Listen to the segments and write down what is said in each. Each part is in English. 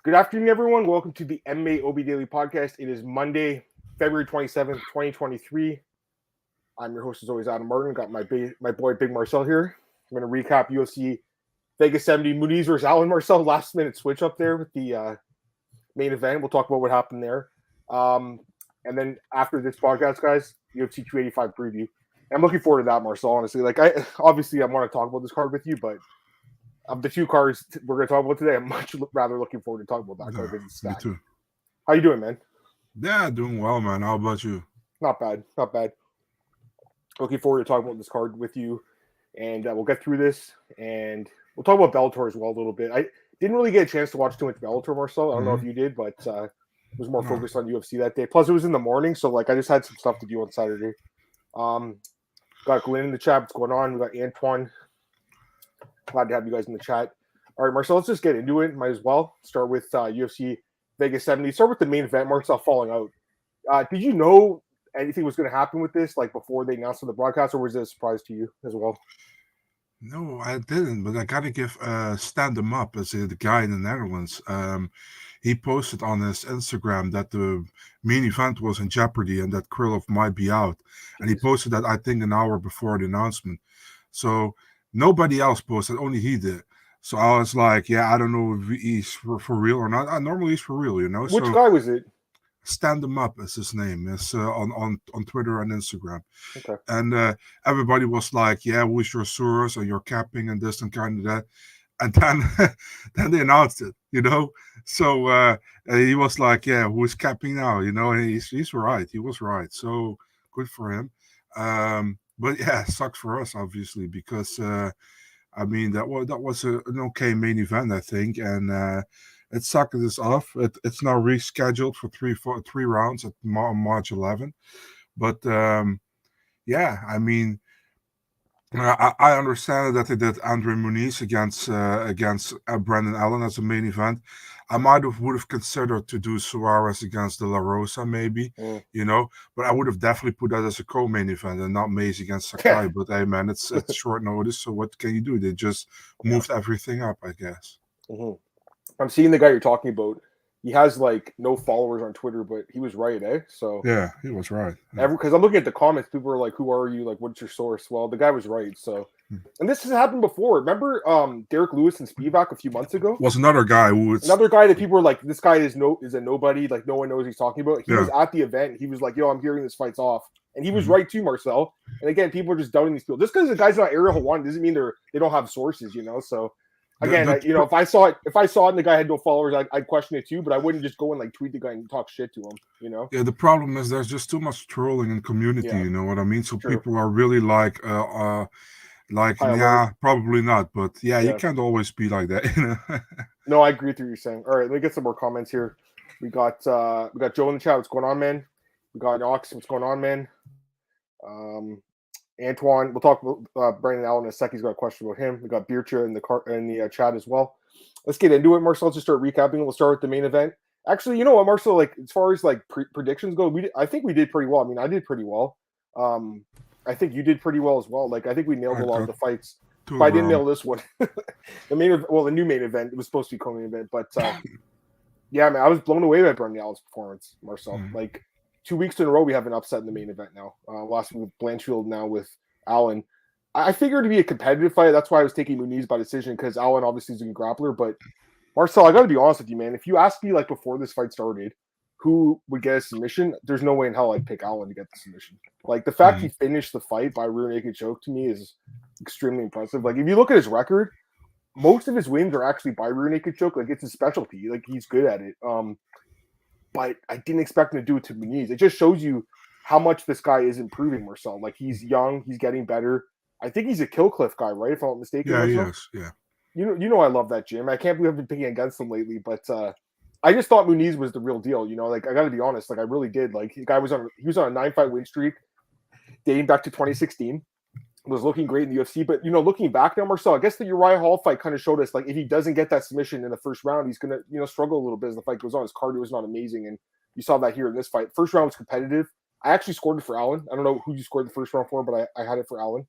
Good afternoon, everyone. Welcome to the MMAOB Daily Podcast. It is Monday, February 27th, 2023. I'm your host, as always, Adam Martin. Got my boy, Big Marcel here. I'm going to recap UFC Vegas 70, Muniz versus Alan Marcel. Last minute switch up there with the main event. We'll talk about what happened there. And then after this podcast, guys, UFC 285 preview. I'm looking forward to that, Marcel, honestly. I want to talk about this card with you, but of the two cards we're going to talk about today, I'm much rather looking forward to talking about that card than Me too. How you doing, man? Yeah, doing well, man. How about you? Not bad. Looking forward to talking about this card with you, and we'll get through this, and we'll talk about Bellator as well a little bit. I didn't really get a chance to watch too much Bellator, Marcel. I don't know if you did, but was more focused on UFC that day. Plus, it was in the morning, so I just had some stuff to do on Saturday. Got Glenn in the chat. What's going on? We got Antoine. Glad to have you guys in the chat. All right, Marcel, let's just get into it. Might as well start with UFC Vegas 70. Start with the main event. Marcel falling out. Did you know anything was going to happen with this, before they announced on the broadcast, or was it a surprise to you as well? No, I didn't, but I got to give Stand Him Up, as the guy in the Netherlands. He posted on his Instagram that the main event was in jeopardy and that Krylov might be out. And he posted that, I think, an hour before the announcement. So nobody else posted, only he did. So I was like, yeah, I don't know if he's for real or not. Normally he's for real, you know. Which guy was it? Stand Him Up is his name. It's on Twitter and Instagram. Okay. And everybody was like, yeah, who's your source, or you're capping and this and kind of that. And then then they announced it, you know. So he was like, yeah, who's capping now, you know. And he's right. He was right. So good for him. But yeah, it sucks for us, obviously, because I mean that was an okay main event, I think, and it sucked us off. It's now rescheduled for three rounds at March 11. But yeah, I mean, I understand that they did Andre Muniz against Brandon Allen as a main event. I would have considered to do Suarez against De La Rosa, maybe, you know, but I would have definitely put that as a co-main event and not Mace against Sakai. But hey, man, it's short notice, so what can you do? They just moved everything up, I guess. Mm-hmm. I'm seeing the guy you're talking about. He has no followers on Twitter, but he was right, eh? So yeah, he was right. Because I'm looking at the comments, people are like, "Who are you? What's your source?" Well, the guy was right. So, and this has happened before. Remember, Derek Lewis and Spivak a few months ago was another guy that people were like, "This guy is a nobody. No one knows what he's talking about." He was at the event. He was like, "Yo, I'm hearing this fight's off," and he was right too, Marcel. And again, people are just doubting these people. Just because the guy's not Ariel One doesn't mean they don't have sources, you know. So. Again, if I saw it and the guy had no followers, I'd question it too. But I wouldn't just go and tweet the guy and talk shit to him, you know. Yeah, the problem is there's just too much trolling in community. You know what I mean? So people are really like, yeah, probably not. But yeah, you can't always be like that, you know. No, I agree with what you're saying. All right, let me get some more comments here. We got Joe in the chat. What's going on, man? We got Ox. What's going on, man? Antoine, we'll talk about Brandon Allen in a second. He's got a question about him. We got Beercha in the chat as well. Let's get into it, Marcel. Let's just start recapping. We'll start with the main event. Actually, you know what, Marcel? As far as predictions go, I think we did pretty well. I mean, I did pretty well. I think you did pretty well as well. I think we nailed a lot of the fights. But I didn't nail this one. The new main event. It was supposed to be co-main event, but yeah, man, I was blown away by Brandon Allen's performance, Marcel. 2 weeks in a row, we have an upset in the main event now. Last week with Blanchfield, now with Allen. I figured it'd be a competitive fight. That's why I was taking Muniz by decision, because Allen obviously is a good grappler. But Marcel, I got to be honest with you, man. If you asked me before this fight started, who would get a submission, there's no way in hell I'd pick Allen to get the submission. The fact he finished the fight by rear naked choke to me is extremely impressive. If you look at his record, most of his wins are actually by rear naked choke. It's his specialty. He's good at it. But I didn't expect him to do it to Muniz. It just shows you how much this guy is improving, Marcel. He's young, he's getting better. I think he's a Killcliff guy, right? If I'm not mistaken. Yeah, he is. Yeah. You know, I love that gym. I can't believe I've been picking against him lately, but I just thought Muniz was the real deal. You know, I got to be honest. I really did. The guy was on a 9-fight win streak dating back to 2016. Was looking great in the UFC, but looking back now, Marcel, I guess the Uriah Hall fight kind of showed us if he doesn't get that submission in the first round, he's gonna struggle a little bit as the fight goes on. His cardio is not amazing, and you saw that here in this fight. First round was competitive. I actually scored it for Allen. I don't know who you scored the first round for, but I had it for Allen.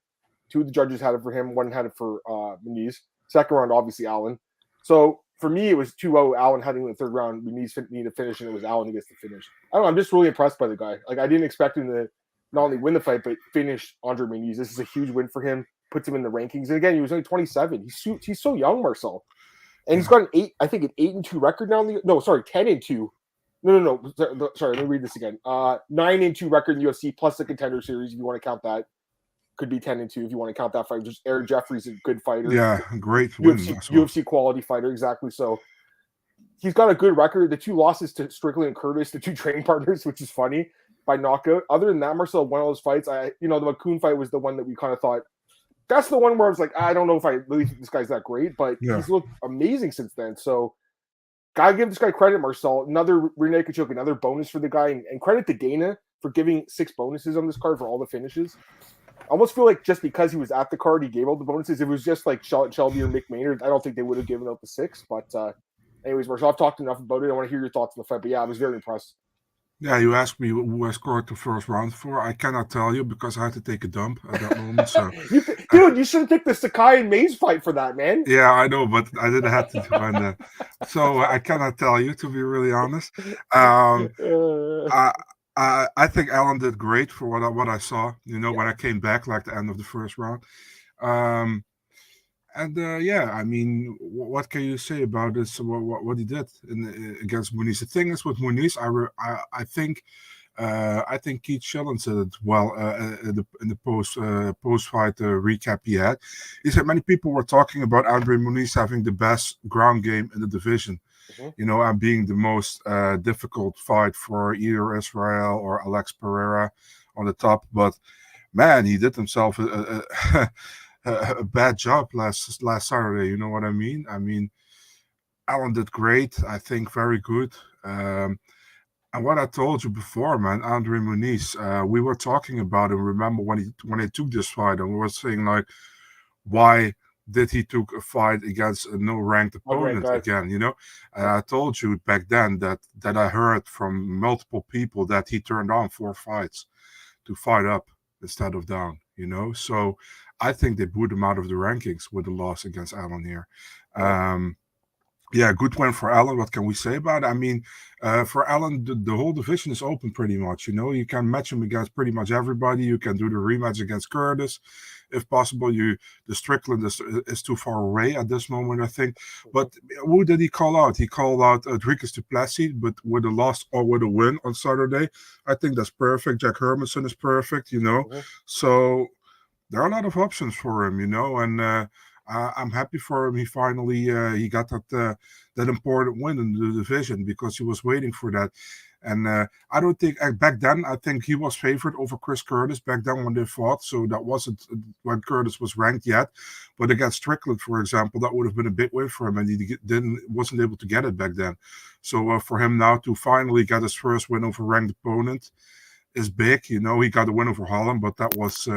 Two of the judges had it for him. One had it for Muniz. Second round, obviously Allen. So for me, it was 2-0. Allen heading in the third round. We need to finish, and it was Allen who gets the finish. I don't know. I'm just really impressed by the guy. Like, I didn't expect him to not only win the fight, but finish Andre Muniz. This is a huge win for him. Puts him in the rankings. And again, he was only 27. He's so young, Marcel. And he's got an 8-2 record now. 10-2. No. Sorry, let me read this again. 9-2 record in the UFC plus the Contender Series, if you want to count that. Could be 10-2 if you want to count that fight. Just Aaron Jeffries, a good fighter. Yeah, great win. UFC quality fighter, exactly. So he's got a good record. The 2 losses to Strickland and Curtis, the 2 training partners, which is funny, by knockout. Other than that, Marcel won all those fights. The McCoon fight was the one that we kind of thought, that's the one where I was like, I don't know if I really think this guy's that great, but he's looked amazing since then. So gotta give this guy credit, Marcel. Another rear naked choke, another bonus for the guy, and credit to Dana for giving 6 bonuses on this card for all the finishes. I almost feel like just because he was at the card, he gave all the bonuses. If it was just like Shelby or Mick Maynard, I don't think they would have given out the 6. But anyways, Marcel, I've talked enough about it. I want to hear your thoughts on the fight. But yeah, I was very impressed. Yeah, you asked me who I scored the first round for. I cannot tell you because I had to take a dump at that moment. So, dude, you should have picked the Sakai and Mays fight for that, man. Yeah, I know, but I didn't have to find that. So I cannot tell you, to be really honest. I think Allen did great for what I saw, when I came back, like the end of the first round. I mean, what can you say about this? What he did against Muniz? The thing is with Muniz, I think Keith Schillen said it well in the post-fight recap he had. He said many people were talking about Andre Muniz having the best ground game in the division. And being the most difficult fight for either Israel or Alex Pereira on the top. But man, he did himself a bad job last Saturday. You know what I mean? I mean, Allen did great. I think very good. And what I told you before, man, Andre Muniz, we were talking about him. Remember when he took this fight, and we were saying like, why did he took a fight against a no-ranked opponent again, And I told you back then that I heard from multiple people that he turned on 4 fights to fight up instead of down, So I think they put him out of the rankings with the loss against Allen here. Yeah, good win for Allen. What can we say about it? I mean, for Allen, the whole division is open pretty much. You can match him against pretty much everybody. You can do the rematch against Curtis. If possible, the Strickland is too far away at this moment, I think. But who did he call out? He called out Dricus du Plessis, but with a loss or with a win on Saturday. I think that's perfect. Jack Hermanson is perfect, So there are a lot of options for him, and I'm happy for him. He finally he got that important win in the division because he was waiting for that. And I don't think back then, I think he was favored over Chris Curtis back then when they fought. So that wasn't when Curtis was ranked yet. But against Strickland, for example, that would have been a big win for him, and he wasn't able to get it back then. So for him now to finally get his first win over ranked opponent is big. He got a win over Holland, but that was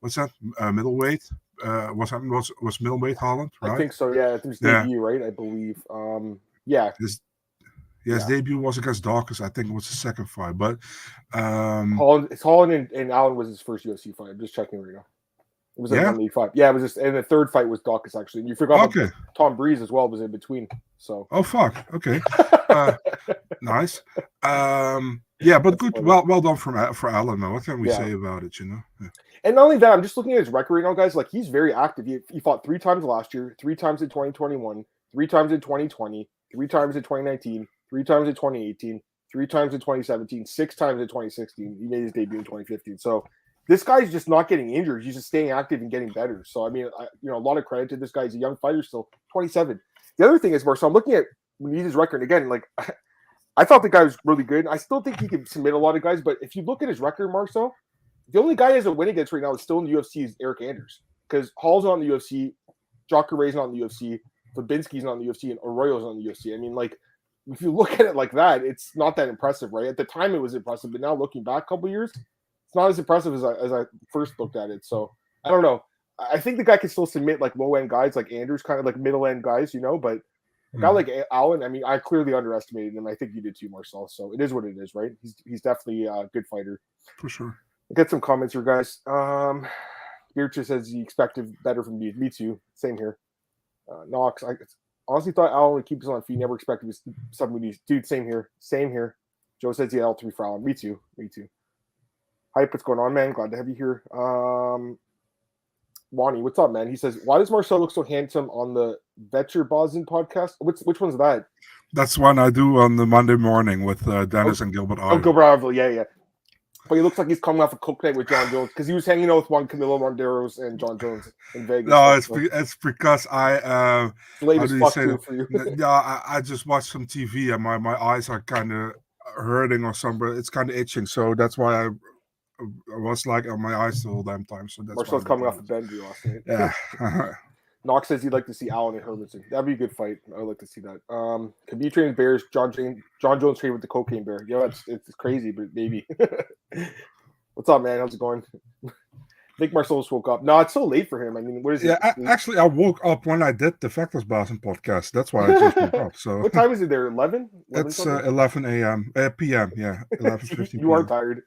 what's that middleweight? Was middleweight Holland, right? I think so. Yeah, it was debut, right? I believe. His debut was against Dawkins. I think it was the second fight, but Holland and Allen was his first UFC fight. I'm just checking right now. It was a 185. Yeah, it was just, and the third fight was Dawkins actually. And you forgot about Tom Breeze as well was in between. So fuck. Okay. Nice. Yeah, but good. Well done for Allen. Man. What can we say about it? Yeah. And not only that, I'm just looking at his record right now, guys. Like he's very active. He fought 3 times last year, 3 times in 2021, 3 times in 2020, 3 times in 2019, 3 times in 2018, 3 times in 2017, 6 times in 2016. He made his debut in 2015. So this guy's just not getting injured. He's just staying active and getting better. So I mean, a lot of credit to this guy. He's a young fighter still, 27. The other thing is, Marcel, I'm looking at Muniz's record again. Like I thought the guy was really good. I still think he can submit a lot of guys, but if you look at his record, Marcel, the only guy he has a win against right now is still in the UFC is Eric Anders. Because Hall's not in the UFC, Jacare's not in the UFC, Fabinski's not in the UFC, and Arroyo's not in the UFC. I mean, like, if you look at it like that, it's not that impressive, right? At the time, it was impressive, but now looking back a couple years, it's not as impressive as I first looked at it. So, I don't know. I think the guy can still submit, like, low-end guys, like Anders, kind of like middle-end guys, but a guy like Allen, I mean, I clearly underestimated him. I think you did too, Marcel. So, it is what it is, right? He's definitely a good fighter. For sure. Get some comments here, guys. Bircha says he expected better from me. Me too. Same here. Knox, Honestly, thought Allen would keep us on feet. Never expected this somebody. Dude, same here. Same here. Joe says yeah, L3 for Allen. Me too. Hype, what's going on, man? Glad to have you here. Wani, what's up, man? He says, why does Marcel look so handsome on the Vetcher Bosin podcast? Which one's that? That's one I do on the Monday morning with Dennis and Gilbert Ivory. Gilbert Ivory, yeah. But he looks like he's coming off a coke night with John Jones because he was hanging out with one Camilo Monderos and John Jones in Vegas. No, it's because I late as fuck too for you. Yeah, I just watched some TV and my eyes are kind of hurting or something. It's kind of itching, so that's why I was like on my eyes the whole damn time. So that's Marcel's coming off a Benji last night. Yeah. Knox says he'd like to see Allen and Hermanson. That'd be a good fight. I'd like to see that. Khabib trained Bears. John Jones trained with the cocaine bear. Yeah, it's crazy, but maybe. What's up, man? How's it going? I think Marcel just woke up. No, it's so late for him. I mean, what is it? Yeah, actually, I woke up when I did the Factors Basin podcast. That's why I just woke up. So what time is it there? 11? It's 11 a.m. p.m. Yeah, 11:50. You are tired.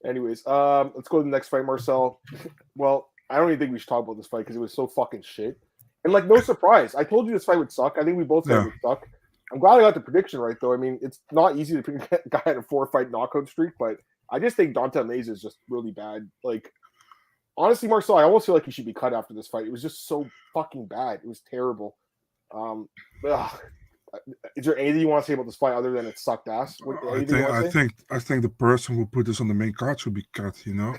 Anyways, let's go to the next fight, Marcel. Well, I don't even think we should talk about this fight because it was so fucking shit. And like, no surprise. I told you this fight would suck. I think we both said it would suck. I'm glad I got the prediction right, though. I mean, it's not easy to pick a guy at a 4-fight knockout streak, but I just think Dante Mays is just really bad. Like, honestly, Marcel, I almost feel like he should be cut after this fight. It was just so fucking bad. It was terrible. Is there anything you want to say about this fight other than it sucked ass? I think the person who put this on the main card should be cut. You know,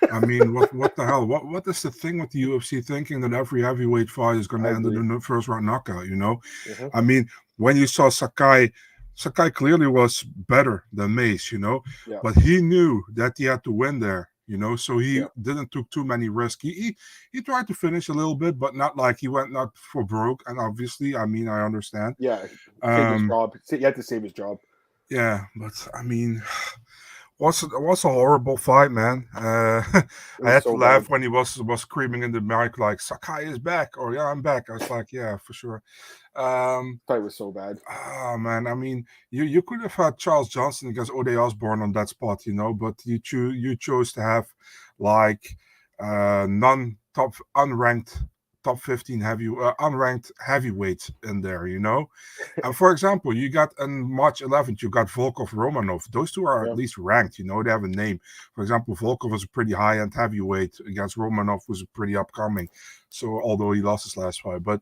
I mean, what the hell? What is the thing with the UFC thinking that every heavyweight fight is going to end in the first round knockout? You know, I mean, when you saw Sakai clearly was better than Mace. You know, but he knew that he had to win there. You know, so he didn't took too many risks. He tried to finish a little bit, but not like he went not for broke. And obviously, I mean, I understand. Yeah, save his job. He had to save his job. Yeah, but I mean, was a horrible fight, man. I had to laugh when he was screaming in the mic like Sakai is back, or yeah, I'm back. I was like, yeah, for sure. Fight was so bad. Oh man, I mean, you could have had Charles Johnson against Ode Osborne on that spot, you know, but you chose to have like non-top unranked top 15 unranked heavyweights in there, you know. And for example, you got on March 11th, you got Volkov Romanov. Those two are at least ranked, you know, they have a name. For example, Volkov was a pretty high-end heavyweight against Romanov, was pretty upcoming. So although he lost his last fight, but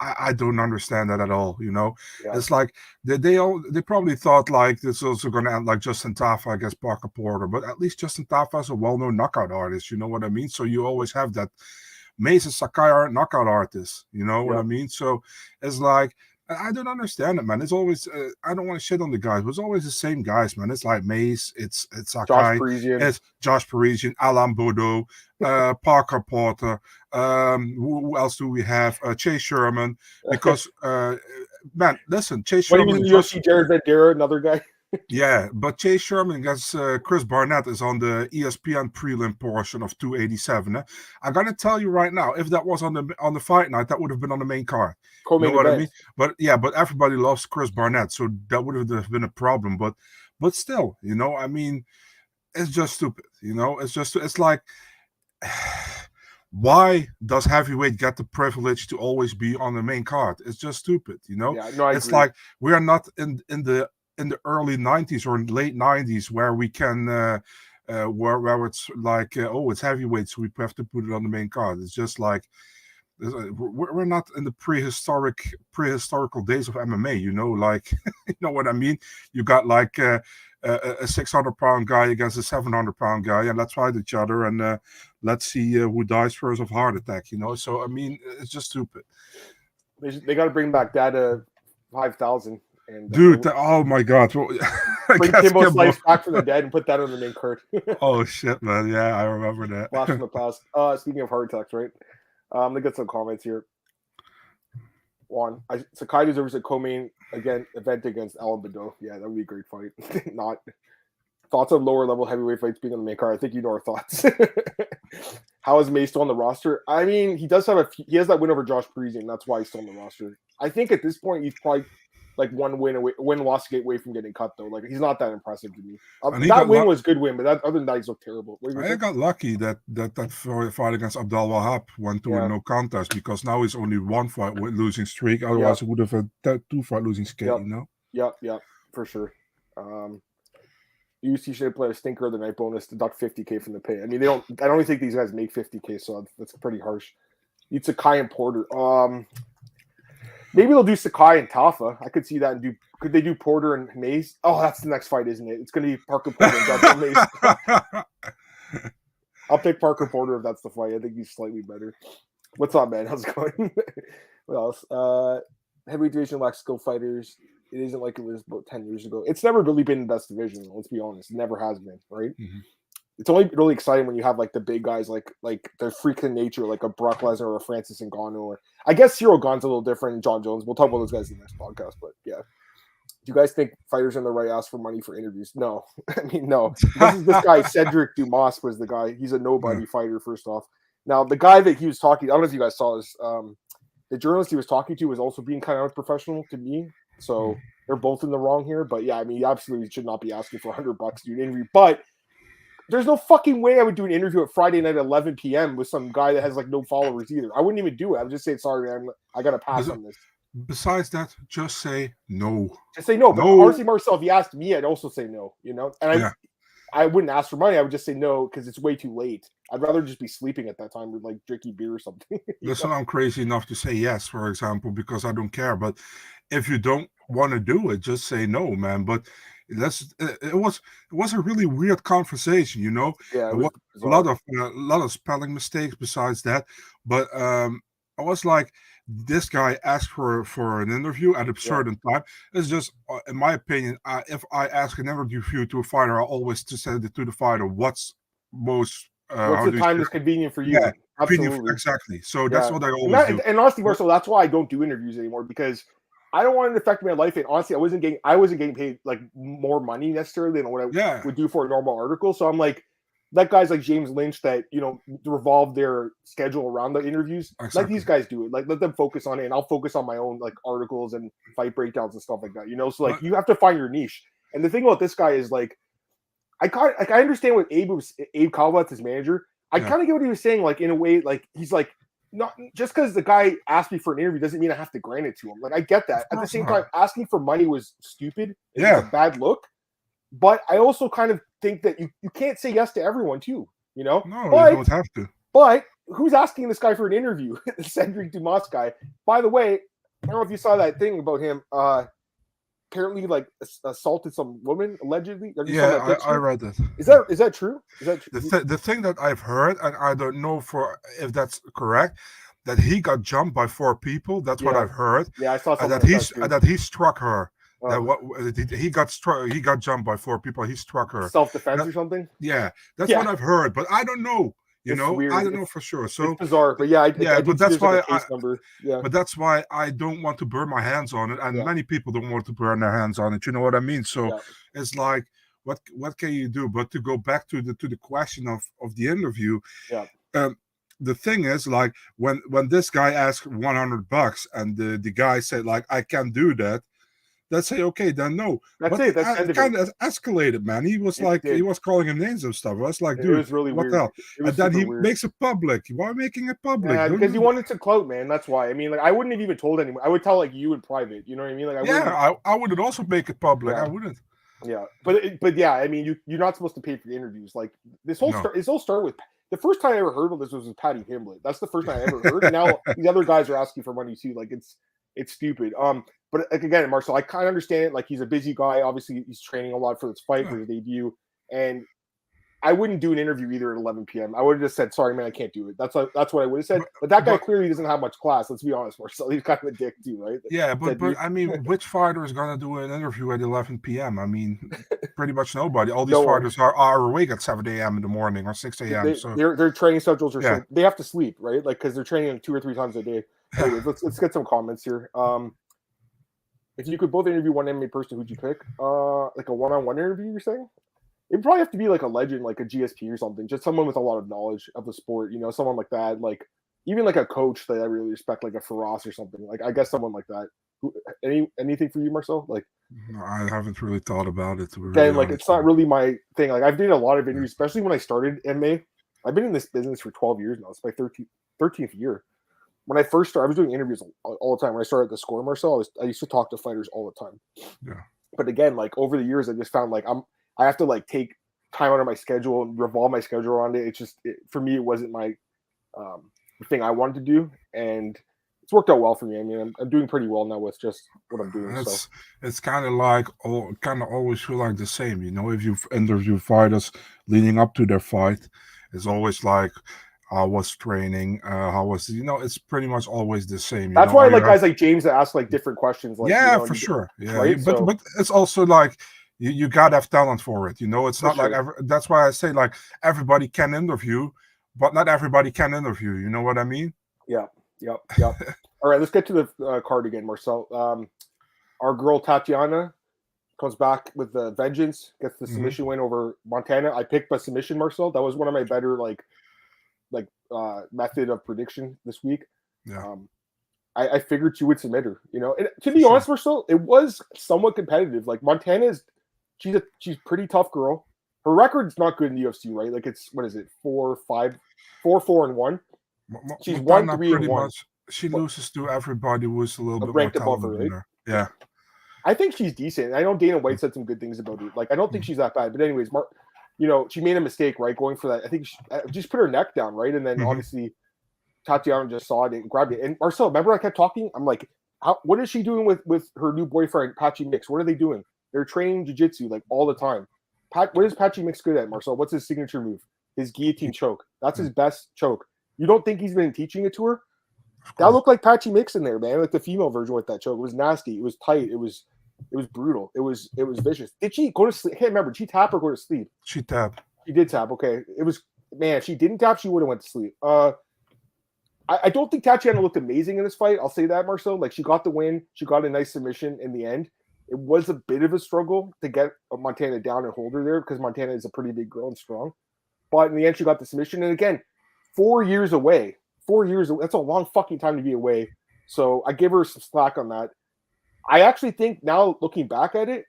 I don't understand that at all, you know. It's like they probably thought like this is also going to end like Justin Tafa against Parker Porter, but at least Justin Tafa is a well-known knockout artist, you know what I mean? So you always have that. Mace and Sakai are knockout artists, you know what I mean? So it's like, I don't understand it, man. It's always I don't want to shit on the guys, but it's always the same guys, man. It's like Mace, it's Sakai, it's Josh Parisian, Alain Bodo, Parker Porter. Who else do we have? Chase Sherman. Because man, listen, Chase Sherman. What do you mean UFC Jared Vendera, another guy? Yeah, but Chase Sherman against Chris Barnett is on the ESPN prelim portion of 287. I gotta tell you right now, if that was on the fight night, that would have been on the main card. You know what I mean? But yeah, but everybody loves Chris Barnett, so that would have been a problem. But still, you know, I mean, it's just stupid. You know, it's like, why does heavyweight get the privilege to always be on the main card? It's just stupid. You know, it's agree. Like we are not in the early 90s or late 90s where we can where it's like it's heavyweight, so we have to put it on the main card. It's just like we're not in the prehistorical days of MMA, you know, like you know what I mean. You got like a 600-pound guy against a 700-pound guy, and let's fight each other, and let's see who dies first of heart attack, you know. So I mean, it's just stupid. They got to bring back Data 5000. And, dude, oh my God! Bring Kimbo Slice back from the dead and put that on the main card. Oh shit, man! Yeah, I remember that. Blast from the past. Speaking of heart attacks, right? Let me get some comments here. One, Sakai deserves a co-main event against Alain Bodo. Yeah, that would be a great fight. Not thoughts on lower level heavyweight fights being on the main card. I think you know our thoughts. How is Mace still on the roster? I mean, he does have he has that win over Josh Parisian. That's why he's still on the roster. I think at this point he's probably like one loss away from getting cut though. Like he's not that impressive to me. And That win was a good win, but other than that, he's looked terrible. I got lucky that fight against Abdul Wahab went to a no contest, because now he's only one fight losing streak. Otherwise, it would have a 2-fight losing streak. You know. Yep, for sure. UFC should play a stinker of the night bonus to deduct $50K from the pay. I mean, I don't think these guys make $50K, so that's pretty harsh. Need Sakai and Porter. Maybe they'll do Sakai and Tafa. I could see that. And could they do Porter and Mays? Oh, that's the next fight, isn't it? It's going to be Parker Porter and Joshua Mays. I'll pick Parker Porter if that's the fight. I think he's slightly better. What's up, man? How's it going? What else? Heavyweight division lacks skill fighters. It isn't like it was about 10 years ago. It's never really been the best division. Let's be honest. It never has been, right? Mm-hmm. It's only really exciting when you have like the big guys, like their freaking nature, like a Brock Lesnar or a Francis Ngannou, or I guess Cyril Gane's a little different, and John Jones. We'll talk about those guys in the next podcast. But yeah, do you guys think fighters on the right ask for money for interviews? No, I mean no. This guy Cedric Dumas was the guy. He's a nobody fighter. First off, now the guy that he was talking, I don't know if you guys saw this. The journalist he was talking to was also being kind of unprofessional to me. So they're both in the wrong here. But yeah, I mean, you absolutely should not be asking for $100 to do an interview. But there's no fucking way I would do an interview at Friday night at 11 p.m. with some guy that has like no followers either. I wouldn't even do it. I would just say, sorry, man, I got to pass on this. Besides that, just say no. Just say no. But honestly, Marcel, if you asked me, I'd also say no, you know? And I wouldn't ask for money. I would just say no because it's way too late. I'd rather just be sleeping at that time with like drinking beer or something. Listen, I'm crazy enough to say yes, for example, because I don't care. But if you don't want to do it, just say no, man. But it was a really weird conversation, you know. Yeah, a lot of spelling mistakes besides that. But I was like, this guy asked for an interview at a certain time. It's just, in my opinion, if I ask an interview to a fighter, I always just say to the fighter, what's most what's the time that's convenient for you? Yeah, absolutely, exactly. So that's what I always do. And honestly, Marcel, that's why I don't do interviews anymore, because I don't want it to affect my life. And honestly, I wasn't getting paid like more money necessarily than what I would do for a normal article. So I'm like, let guys like James Lynch that, you know, revolve their schedule around the interviews. Exactly. Let these guys do it. Like, let them focus on it, and I'll focus on my own like articles and fight breakdowns and stuff like that. You know, so like you have to find your niche. And the thing about this guy is like, I understand what Abe Kalvat's his manager. I kind of get what he was saying. Like in a way, like he's like, not just because the guy asked me for an interview doesn't mean I have to grant it to him. Like I get that. At the same time, asking for money was stupid. It was a bad look. But I also kind of think that you can't say yes to everyone too. You know? No, you don't have to. But who's asking this guy for an interview? The Cedric Dumas guy. By the way, I don't know if you saw that thing about him. Apparently, like assaulted some woman allegedly. I read that. Is that true? Is that true? The thing that I've heard, and I don't know if that's correct, that he got jumped by 4 people. That's what I've heard. Yeah, I saw something. That he struck her. He got jumped by 4 people. He struck her. Self-defense or something. Yeah, that's what I've heard, but I don't know. You know, weird. I don't know for sure. So it's bizarre, but but that's why But that's why I don't want to burn my hands on it, and many people don't want to burn their hands on it. You know what I mean? So it's like, what can you do? But to go back to the question of the interview, the thing is, like when this guy asked $100 and the guy said like, I can't do that. Let's say, okay, then no. That's it. That's kind of escalated, man. He was he was calling him names and stuff. I was like, dude, it was really what weird. the hell? And then he weird. makes it public. Why making it public? Yeah, because he wanted to clout, man. That's why. I mean, like, I wouldn't have even told anyone. I would tell like you in private. You know what I mean? Like, I wouldn't also make it public. I wouldn't. Yeah, but yeah, I mean, you're not supposed to pay for the interviews. Like this whole start with the first time I ever heard of this was with Patty Pimblett. That's the first time I ever heard. And now these other guys are asking for money too. Like it's stupid. But like, again, Marcel, I kind of understand it. Like he's a busy guy. Obviously, he's training a lot for this fight, for his debut. And I wouldn't do an interview either at 11 p.m. I would have just said, sorry, man, I can't do it. That's what I would have said. But that guy clearly doesn't have much class. Let's be honest, Marcel. He's kind of a dick too, right? Yeah, but I mean, which fighter is going to do an interview at 11 p.m.? I mean, pretty much nobody. All these fighters are awake at 7 a.m. in the morning or 6 a.m. So their training schedules are so they have to sleep, right? Like because they're training 2 or 3 times a day. Anyways, let's get some comments here. If you could both interview one MMA person, who'd you pick? Like a one-on-one interview, you're saying? It'd probably have to be like a legend, like a GSP or something. Just someone with a lot of knowledge of the sport, you know, someone like that. Like even like a coach that I really respect, like a Faraz or something. Like I guess someone like that. Anything for you, Marcel? Like, No, I haven't really thought about it, to be again, really like honest it's not with really my thing. Like I've done a lot of you. interviews, especially when I started MMA. I've been in this business for 12 years now. It's my 13th year. When I first started, I was doing interviews all the time. When I started at the Score, Marcel, I used to talk to fighters all the time. Yeah. But again, like over the years, I just found like I have to like take time out of my schedule and revolve my schedule around it. It's just for me, it wasn't my thing I wanted to do, and it's worked out well for me. I mean, I'm doing pretty well now with just what I'm doing. So It's kind of like always feel like the same, you know. If you interview fighters leading up to their fight, it's always like how was training, how was it's pretty much always the same. that's why I like guys like James that ask like different questions. Like, yeah, for sure, yeah. Right? But it's also like you gotta have talent for it. You know, it's not sure. like that's why I say like everybody can interview, but not everybody can interview. You know what I mean? Yeah. Yep. All right, let's get to the card again, Marcel. Our girl Tatiana comes back with the vengeance, gets the submission win over Montana. I picked by submission, Marcel. That was one of my better method of prediction this week. Yeah. I figured she would submit her. You know, and to be honest, Marcel, it was somewhat competitive. Like Montana's, she's pretty tough girl. Her record's not good in the UFC, right? Like it's 4-4-1. She's 1-3-1. She loses to everybody who's a little bit ranked more above her, right? Yeah. I think she's decent. I know Dana White said some good things about her. Like I don't think she's that bad. But anyways, she made a mistake, right? Going for that. I think she just put her neck down, right? And then obviously Tatiana just saw it and grabbed it. And Marcel, remember I kept talking? I'm like, what is she doing with her new boyfriend, Patchy Mix? What are they doing? They're training jiu-jitsu like all the time. What is Patchy Mix good at, Marcel? What's his signature move? His guillotine choke. That's his best choke. You don't think he's been teaching it to her? That looked like Patchy Mix in there, man. Like the female version with that choke. It was nasty. It was tight. It was brutal. It was vicious. Did she go to sleep? I can't remember. Did she tap or go to sleep? She tapped. She did tap. Okay. It was, man, if she didn't tap, she would have went to sleep. I don't think Tatiana looked amazing in this fight. I'll say that, Marcel. Like she got the win. She got a nice submission in the end. It was a bit of a struggle to get Montana down and hold her there because Montana is a pretty big girl and strong. But in the end, she got the submission. And again, 4 years away. 4 years. That's a long fucking time to be away. So I give her some slack on that. I actually think now looking back at it,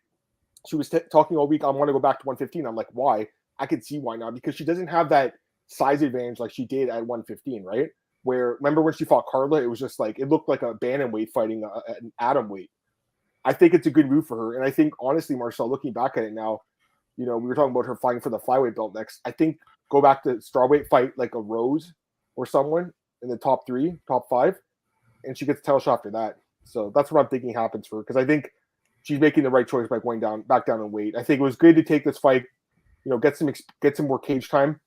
she was talking all week. I want to go back to 115. I'm like, why? I can see why now because she doesn't have that size advantage like she did at 115, right? Where remember when she fought Carla, it was just like it looked like a bantamweight fighting an atomweight. I think it's a good move for her, and I think honestly, Marcel, looking back at it now, we were talking about her fighting for the flyweight belt next. I think go back to strawweight fight like a Rose or someone in the top 3, top 5, and she gets a title shot after that. So that's what I'm thinking happens for her because I think she's making the right choice by going back down in weight. I think it was good to take this fight, get some more cage time,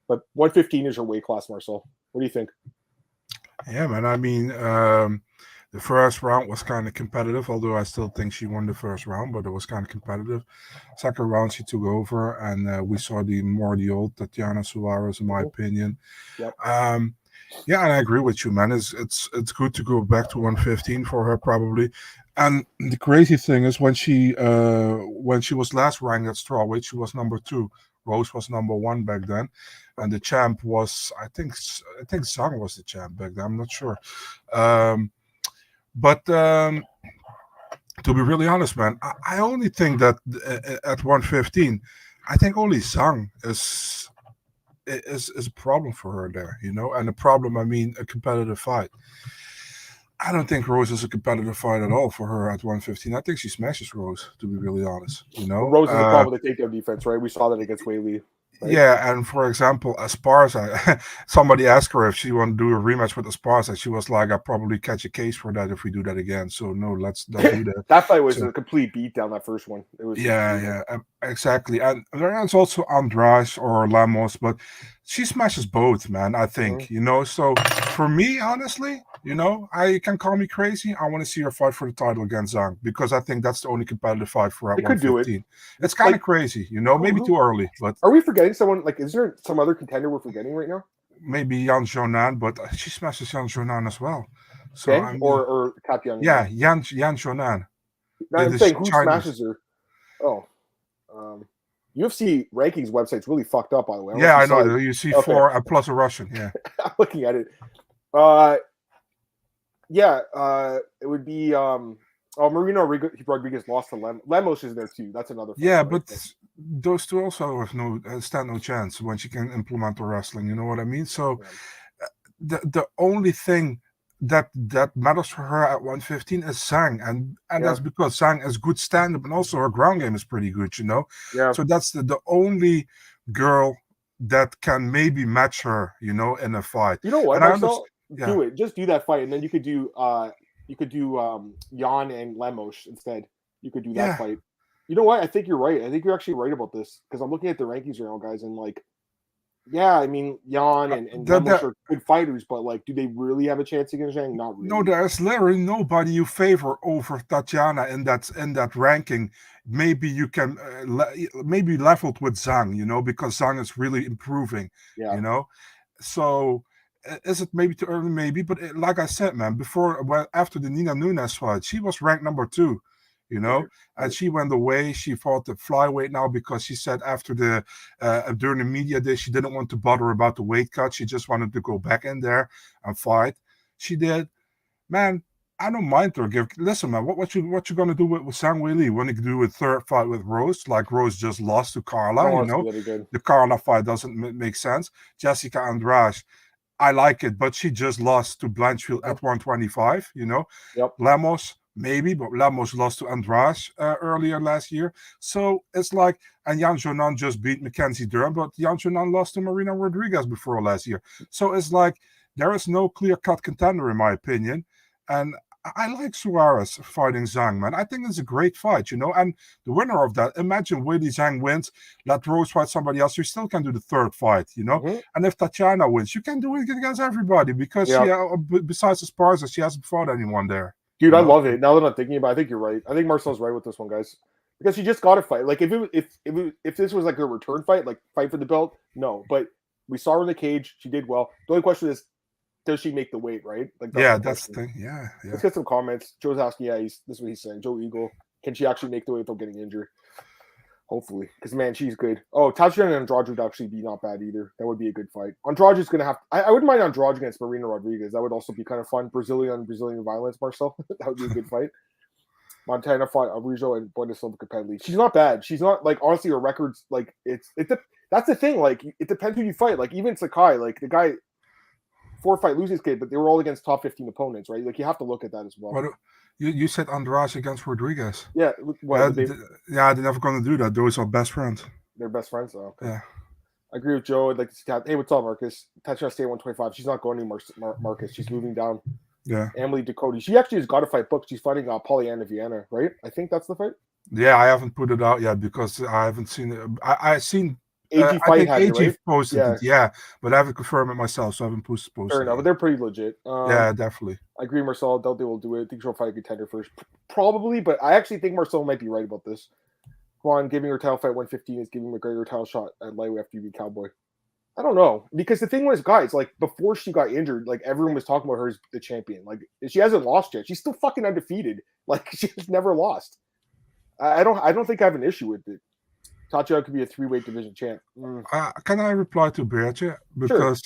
but 115 is her weight class, Marcel. What do you think? Yeah, man. I mean, the first round was kind of competitive, although I still think she won the first round, but it was kind of competitive. Second round, she took over, and we saw the old Tatiana Suarez, in my opinion. Yep. Yeah, and I agree with you, man. It's good to go back to 115 for her, probably. And the crazy thing is when she was last ranked at strawweight, she was number 2. Rose was number 1 back then, and the champ was I think Zhang was the champ back then. I'm not sure, but to be really honest, man, I only think that at 115, I think only Zhang is a problem for her there, and a problem. I mean, a competitive fight. I don't think Rose is a competitive fight at all for her at 115. I think she smashes Rose, to be really honest. Rose is a problem with the takedown defense, right? We saw that against Weili. Right? Yeah, and for example, Esparza, somebody asked her if she wanted to do a rematch with Esparza. She was like, "I'll probably catch a case for that if we do that again." So no, let's not do that. That fight was a complete beatdown. That first one, it was. Exactly. And there's also Andrade or Lamos, but she smashes both, man. I think So for me, honestly, I can call me crazy. I want to see her fight for the title against Zhang because I think that's the only competitive fight for her at 115. It's kind of crazy, maybe too early. But are we forgetting someone? Like, is there some other contender we're forgetting right now? Maybe Yan Xiaonan, but she smashes Yan Xiaonan as well. So or Tatiana. Yeah, Yan Xiaonan. I'm saying who smashes her. Oh, UFC rankings website's really fucked up, by the way. I know. You see 4 plus a Russian. Yeah, I'm looking at it. Yeah, it would be Marino Rodriguez lost to Lemos is there too. That's another fight. Yeah, Right? but those two also have stand no chance when she can implement the wrestling. You know what I mean? So Yeah. the only thing that matters for her at 115 is Zhang, and Yeah. that's because Zhang has good stand up and also her ground game is pretty good. Yeah. So that's the only girl that can maybe match her. In a fight. You know what, And I understand. Marcel? Yeah, Do it. Just do that fight, and then you could do Jan and Lemos instead. You could do that yeah. fight. You know what? I think you're right. I think you're actually right about this because I'm looking at the rankings right now, guys, and like, yeah, I mean, Jan and That Lemos that are good fighters, but like, do they really have a chance against Zhang? Not No, really. there's literally nobody you favor over Tatiana in that ranking. Maybe you can maybe leveled with Zhang, because Zhang is really improving, Yeah. you know. So is it maybe too early? Maybe, but like I said, man, after the Nina Nunes fight, she was ranked number 2, Right. and Right. she went away. She fought the flyweight now because she said after the during the media day she didn't want to bother about the weight cut. She just wanted to go back in there and fight. She did. Man, I don't mind her. Listen, man, what you gonna do with Sang Wei Li when you do a third fight with Rose? Like Rose just lost to I Carla, don't want to see that again. the Carla fight doesn't make sense. Jessica Andrade, I like it, but she just lost to Blanchfield Yep. at 125. Yep. Lemos maybe, but Lemos lost to Andrade earlier last year. So it's like, and Jan Jonan just beat Mackenzie Dern, but Jan Jonan lost to Marina Rodriguez before last year. So it's like there is no clear-cut contender in my opinion. And I like Suarez fighting Zhang, man. I think it's a great fight, And the winner of that, imagine Willie Zhang wins, let Rose fight somebody else. You still can do the third fight. Mm-hmm. And if Tatiana wins, you can do it against everybody because Yeah. besides the Sparza, she hasn't fought anyone there. Dude, I love it. Now that I'm thinking about it, I think you're right. I think Marcel's right with this one, guys. Because you just got to fight. Like if this was like a return fight, like fight for the belt, no. But we saw her in the cage. She did well. The only question is, does she make the weight? Right? Like That's the thing. Yeah. Let's get some comments. Joe's asking. Yeah, this is what he's saying. Joe Eagle, can she actually make the weight without getting injured? Hopefully, because man, she's good. Oh, Tatiana and Andrade would actually be not bad either. That would be a good fight. Andrade is gonna have. I wouldn't mind Andrade against Marina Rodriguez. That would also be kind of fun. Brazilian violence, Marcel. That would be a good fight. Montana fought Arujo and Bundesliga competitively. She's not bad. She's not like honestly her records like that's the thing. Like it depends who you fight. Like even Sakai, like the guy 4-fight loses kid, but they were all against top 15 opponents, right? Like you have to look at that as well. What you said Andrade against Rodriguez. Yeah, they're never gonna do that. Those are best friends. They're best friends. Oh, okay. Yeah. I agree with Joe. I'd like to see hey, what's up, Marcus? Tatiana stay at 125. She's not going anymore, Marcus. She's moving down. Yeah. Emily Ducote. She actually has got a fight booked. She's fighting Pollyanna Vienna, right? I think that's the fight. Yeah, I haven't put it out yet because I haven't seen it. I seen AG fight had AG right? posted it, yeah, but I haven't confirmed it myself, so I haven't posted Fair enough, it. but they're pretty legit. Yeah, definitely. I agree, Marcel. Doubt they will do it. I think she'll fight a contender first, probably. But I actually think Marcel might be right about this. Juan giving her title fight 115 is giving McGregor a title shot at lightweight after you beat Cowboy. I don't know, because the thing was, guys, like before she got injured, like everyone was talking about her as the champion. Like she hasn't lost yet. She's still fucking undefeated. Like she's never lost. I don't think I have an issue with it. Tatiana could be a 3-weight division champ. Can I reply to Bertje? Because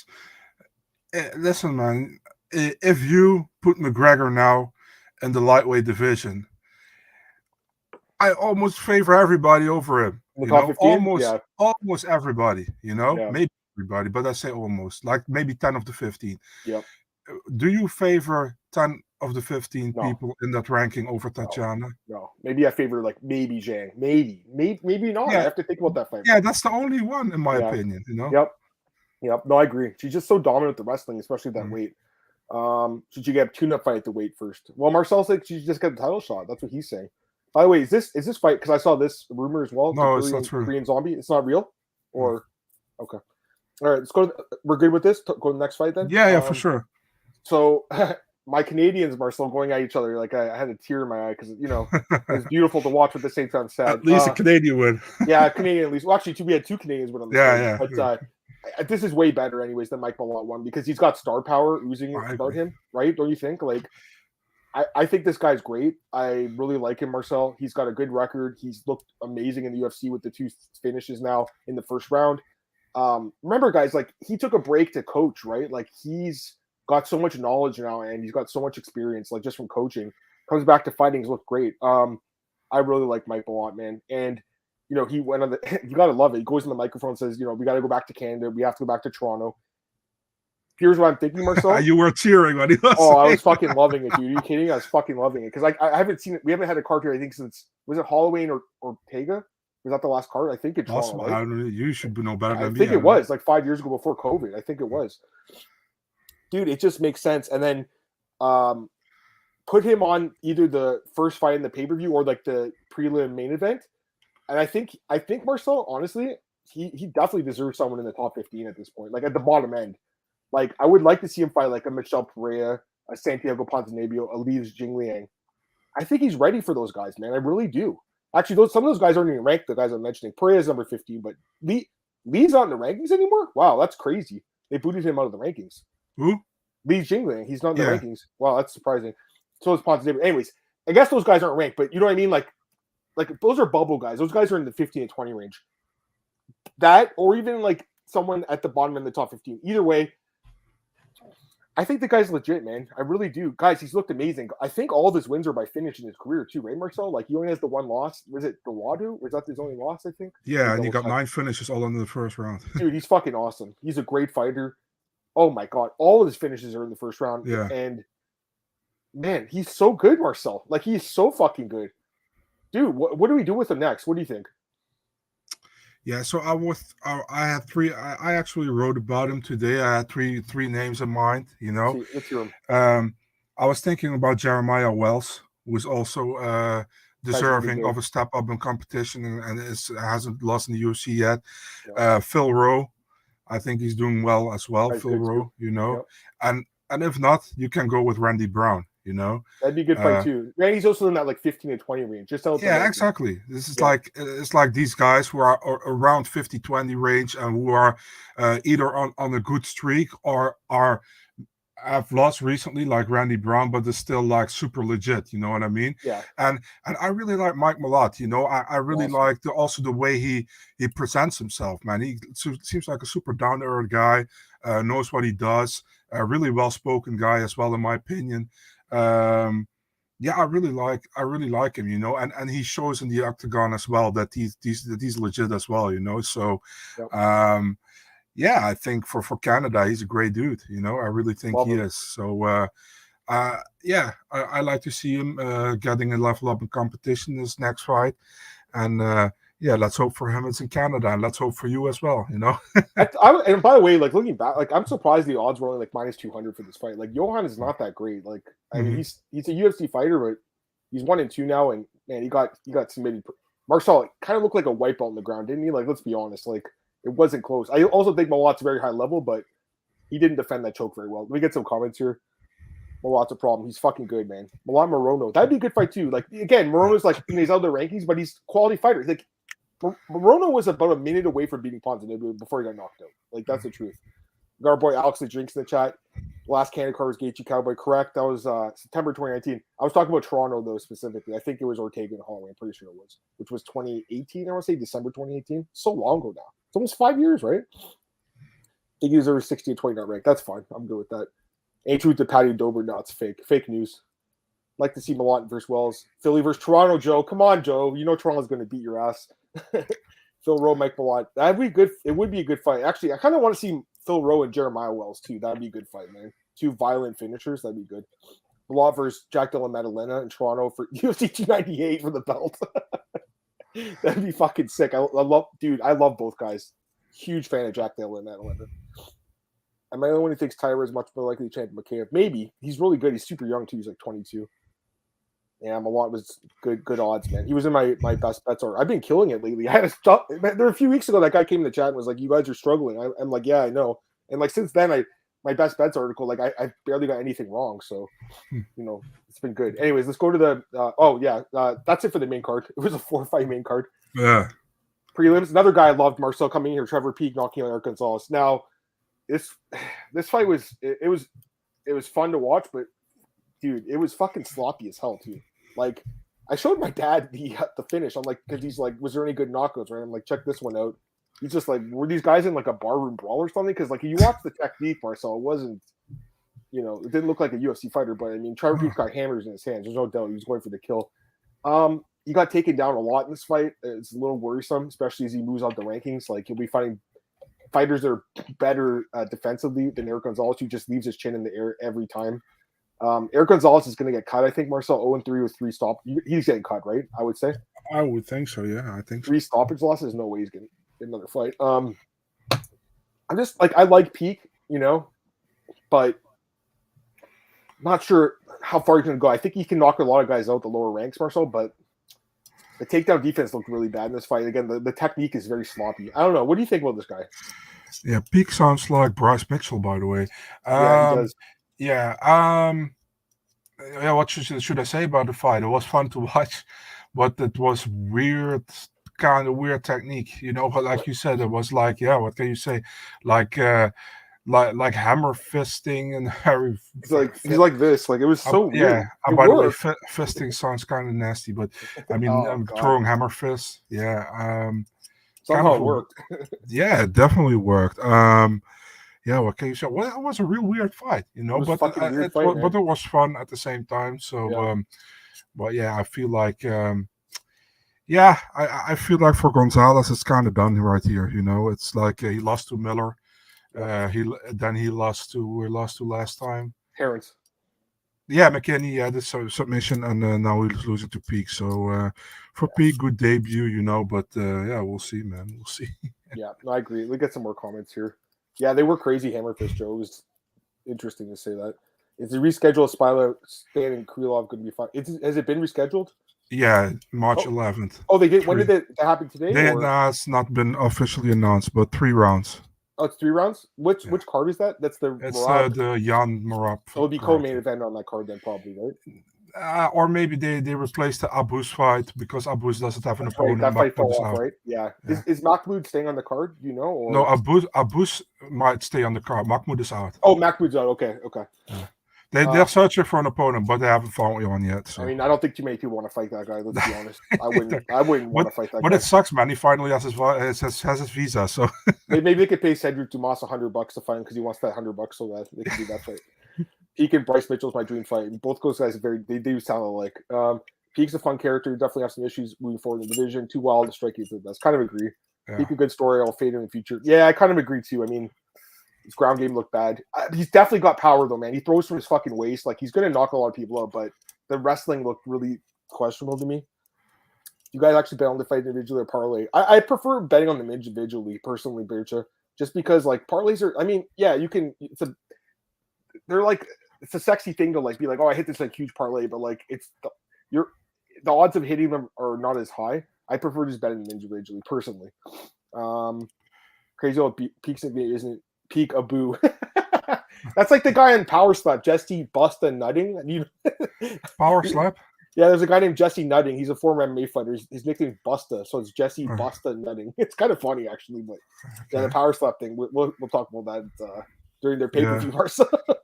listen, man, if you put McGregor now in the lightweight division, I almost favor everybody over him. Almost everybody. Maybe everybody, but I say almost, like maybe 10 of the 15. Yep. Do you favor 10 of the 15 people in that ranking over Tatiana? No. Maybe I favor like maybe Zhang. Maybe not. Yeah. I have to think about that fight. Yeah, that's the only one in my opinion. Yep. No, I agree. She's just so dominant with the wrestling, especially that weight. Should you get a tune-up fight at the weight first? Well, Marcel's like she just got a title shot. That's what he's saying. By the way, is this fight? Because I saw this rumor as well. No, it's not true. Korean Zombie. It's not real. Or okay. All right, let's go. We're good with this. Go to the next fight then. Yeah, for sure. So my Canadians, Marcel, going at each other. Like I had a tear in my eye because it's beautiful to watch, but at the same time sad. At least a Canadian win. Yeah, Canadian at least. Well, actually, we had 2 Canadians win on the yeah. But this is way better, anyways, than Mike Malott one because he's got star power oozing about him, right? Don't you think? Like, I think this guy's great. I really like him, Marcel. He's got a good record. He's looked amazing in the UFC with the 2 finishes now in the first round. Remember, guys, like he took a break to coach, right? Like he's got so much knowledge now, and he's got so much experience, like just from coaching. Comes back to fighting, he's looked great. I really like Mike a lot, man. And you know, he went on the. You gotta love it. He goes on the microphone and says, you know, we got to go back to Canada. We have to go back to Toronto. Here's what I'm thinking, Marcel. You were cheering when he was. Oh, I was fucking loving it, dude. Are you kidding? I was fucking loving it because I haven't seen it. We haven't had a card here, I think, since was it Halloween or Ortega? Was that the last card? I think it's awesome. Toronto, right? I don't know. You should know better than me. I think it was like 5 years ago before COVID. I think it was. Dude, it just makes sense. And then put him on either the first fight in the pay-per-view or like the prelim main event. And I think Marcel, honestly, he definitely deserves someone in the top 15 at this point, like at the bottom end. Like, I would like to see him fight like a Michel Pereira, a Santiago Ponzinibbio, a Li Jingliang. I think he's ready for those guys, man. I really do. Actually, some of those guys aren't even ranked, the guys I'm mentioning. Pereira's number 15, but Li's not in the rankings anymore? Wow, that's crazy. They booted him out of the rankings. Who? Li Jingliang. He's not in the rankings. Wow, that's surprising. So is Ponzinibbio. Anyways, I guess those guys aren't ranked, but you know what I mean? Like those are bubble guys. Those guys are in the 15 and 20 range. That, or even like someone at the bottom in the top 15. Either way, I think the guy's legit, man. I really do. Guys, he's looked amazing. I think all of his wins are by finish in his career too, right, Marcel? Like, he only has the one loss. Was it the Wadu? Was that his only loss, I think? Yeah, and he got 9 finishes all in the first round. Dude, he's fucking awesome. He's a great fighter. Oh, my God. All of his finishes are in the first round. Yeah. And, man, he's so good, Marcel. Like, he's so fucking good. Dude, what do we do with him next? What do you think? Yeah, so I had 3. I actually wrote about him today. I had three names in mind. You know, let's hear him. I was thinking about Jeremiah Wells, who is also deserving of a step up in competition and hasn't lost in the UFC yet. Yeah. Phil Rowe, I think he's doing well as well. That's Phil Rowe, you know, yep. And if not, you can go with Randy Brown. You know, that'd be a good fight too. Randy's also in that like 15 to 20 range. Just exactly. This is like it's like these guys who are around 50-20 range and who are either on a good streak or have lost recently, like Randy Brown, but they're still like super legit. You know what I mean? Yeah. And I really like Mike Malott. You know, I really like also the way he presents himself. Man, he seems like a super down to earth guy. Knows what he does. A really well spoken guy as well, in my opinion. I really like him, you know, and he shows in the octagon as well that he's legit as well, you know. So I think for Canada he's a great dude, you know. I really think he is. So I like to see him getting a level up in competition this next fight. And let's hope for him it's in Canada, and let's hope for you as well, you know. And by the way, like looking back, like I'm surprised the odds were only like minus 200 for this fight. Like Johan is not that great. Like I mean, he's a UFC fighter, but he's 1-2 now, and man, he got submitted. Marcel kind of looked like a white belt on the ground, didn't he? Like, let's be honest, like it wasn't close. I also think Malott's very high level, but he didn't defend that choke very well. Let me get some comments here. Malott's a problem. He's fucking good, man. Malott Morono, that'd be a good fight too. Like again, Morono's like in his other rankings, but he's a quality fighter. Like Morono was about a minute away from beating Ponzinibbio before he got knocked out. Like, that's the truth. We got our boy Alex the Drinks in the chat. Last Canada card was Gaethje Cowboy. Correct. That was September 2019. I was talking about Toronto, though, specifically. I think it was Ortega and Holloway. I'm pretty sure it was. Which was 2018, I want to say. December 2018. So long ago now. It's almost 5 years, right? I think he was over 60 and 20 not ranked. That's fine. I'm good with that. Ain't truth to Patty Dober. No, it's fake. Fake news. Like to see Malott versus Wells. Philly versus Toronto, Joe. Come on, Joe. You know Toronto's going to beat your ass. Phil Rowe, Mike Malott. That'd be good. It would be a good fight. Actually, I kind of want to see Phil Rowe and Jeremiah Wells too. That'd be a good fight, man. 2 violent finishers. That'd be good. Malott versus Jack Della Maddalena in Toronto for UFC 298 for the belt. That'd be fucking sick. I love both guys. Huge fan of Jack Della Maddalena. Am I the only one who thinks Tyra is much more likely to champion McKay? Maybe. He's really good. He's super young too. He's like 22. Yeah, Malott was good odds, man. He was in my best bets. I've been killing it lately. I had a stop. There were a few weeks ago that guy came in the chat and was like, "You guys are struggling." I'm like, "Yeah, I know." And like since then, my best bets article, like I barely got anything wrong. So, you know, it's been good. Anyways, let's go to the. That's it for the main card. It was a 4-fight main card. Yeah. Prelims. Another guy I loved, Marcel, coming here. Trevor Peake knocking out Eric Gonzalez. Now, this fight was it was fun to watch, but dude, it was fucking sloppy as hell too. Like, I showed my dad the finish. I'm like, because he's like, was there any good knockouts? Right? I'm like, check this one out. He's just like, were these guys in like a barroom brawl or something? Because like, you watch the technique, Marcel, it you know, it didn't look like a UFC fighter, but I mean, Trevor Peaks got hammers in his hands. There's no doubt he was going for the kill. He got taken down a lot in this fight. It's a little worrisome, especially as he moves up the rankings. Like, he'll be fighting fighters that are better defensively than Eric Gonzalez, who just leaves his chin in the air every time. Eric Gonzalez is going to get cut. I think Marcel 0-3 with 3 stops. He's getting cut, right? I would say. I would think so. Yeah, I think so. 3 stoppage losses. No way he's getting another fight. I'm just like, I like Peak, you know, but not sure how far he's going to go. I think he can knock a lot of guys out the lower ranks, Marcel, but the takedown defense looked really bad in this fight. Again, the technique is very sloppy. I don't know. What do you think about this guy? Yeah, Peak sounds like Bryce Mitchell, by the way. Yeah, he does. Yeah. Yeah. What should I say about the fight? It was fun to watch, but it was weird, kind of weird technique. You know, like you said, it was like, yeah. What can you say? Like hammer fisting and Harry. He's like this. Like, it was so weird. Yeah. And by the way, fisting sounds kind of nasty, but I mean, I'm throwing hammer fists. Yeah. Somehow it worked. Yeah, it definitely worked. Yeah, what can you say? Well, it was a real weird fight, you know, but it was fun at the same time. So, yeah. But yeah, I feel like, I feel like for Gonzalez, it's kind of done right here. You know, it's like he lost to Miller. He lost to last time. Harris. Yeah, McKinney, the submission, and now he's losing to Peak. So for Peak, good debut, you know, but we'll see, man. We'll see. Yeah, no, I agree. We get some more comments here. Yeah, they were crazy hammer fist, Joe. It was interesting to say that. Is the rescheduled Spilo, Stan, and Krylov going to be fine? Has it been rescheduled? Yeah, March 11th. Oh, they did. When did that happen today? It's not been officially announced, but 3 rounds. Oh, it's 3 rounds? Which card is that? That's the the Jan Marab. So it'll be co-main event on that card then, probably, right? Or maybe they replaced the Abus fight because Abus doesn't have an opponent. That fight fell off, right? Yeah. Is Mahmoud staying on the card? Do you know? Or? No, Abus might stay on the card. Mahmoud is out. Oh, Mahmoud's out. Okay. Yeah. They're searching for an opponent, but they haven't found one yet. So. I mean, I don't think too many people want to fight that guy. Let's be honest. I wouldn't want to fight that guy. But it sucks, man. He finally has his visa. So maybe they could pay Cedric Dumas $100 to fight him because he wants that $100 so that they can do that fight. Peak and Bryce Mitchell's my dream fight. And both those guys they do sound alike. Peak's a fun character. Definitely have some issues moving forward in the division. Too wild to strike you to the best. Kind of agree. Yeah. Peak a good story. I'll fade in the future. Yeah, I kind of agree too. I mean, his ground game looked bad. He's definitely got power though, man. He throws from his fucking waist. Like, he's going to knock a lot of people out, but the wrestling looked really questionable to me. You guys actually bet on the fight individually or parlay? I prefer betting on them individually, personally, Bircha, just because like parlays are. I mean, yeah, you can. It's a sexy thing to like be like, oh, I hit this like huge parlay, but like the odds of hitting them are not as high. I prefer just betting them individually, personally. Crazy old Peaks isn't Peak Abu. That's like the guy in Power Slap, Jesse Busta Nutting. Power Slap? Yeah, there's a guy named Jesse Nutting. He's a former MMA fighter. His nickname's Busta, so it's Jesse Busta Nutting. It's kind of funny, actually, but yeah, the Power Slap thing. We'll talk about that during their pay-per-view.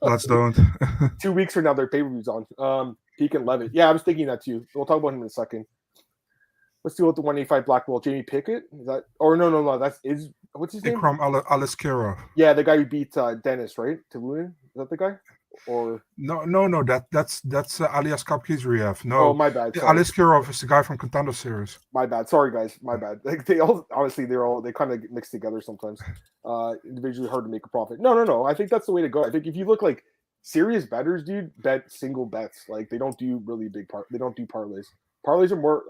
Let's don't. 2 weeks from now, their pay-per-view's on. Peak and Levitt. Yeah, I was thinking that too. We'll talk about him in a second. Let's deal with the 185 black belt. Jamie Pickett? Is that? Or no. What's his name? Ikram Aliskera. Yeah, the guy who beat Dennis, right? Tulunin? Is that the guy? Or no. That's Alias Kapkizriev. No, my bad. Aliskera is the guy from Contender Series. My bad. Sorry, guys. My bad. Like, they kind of mix together sometimes. Individually hard to make a profit. No. I think that's the way to go. I think if you look like serious bettors, dude, bet single bets. Like, they don't do really big they don't do parlays. Parlays are more.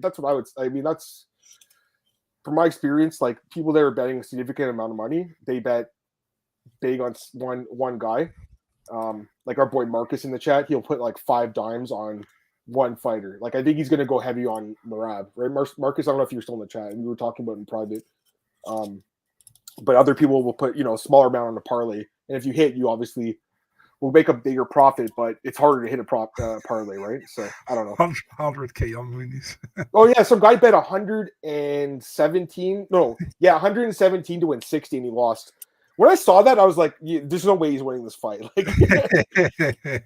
That's what I would. I mean, that's from my experience. Like, people that are betting a significant amount of money, they bet big on one guy. Like our boy Marcus in the chat, he'll put like 5 dimes on one fighter. Like, I think he's going to go heavy on Marab, right? Marcus, I don't know if you're still in the chat. We were talking about it in private. But other people will put a smaller amount on the parlay, and if you hit, you obviously will make a bigger profit, but it's harder to hit a parlay, right? So I don't know. 100K on Muniz. Oh yeah, some guy bet 117. No, yeah, 117 to win 60, and he lost. When I saw that, I was like, "There's no way he's winning this fight." Like,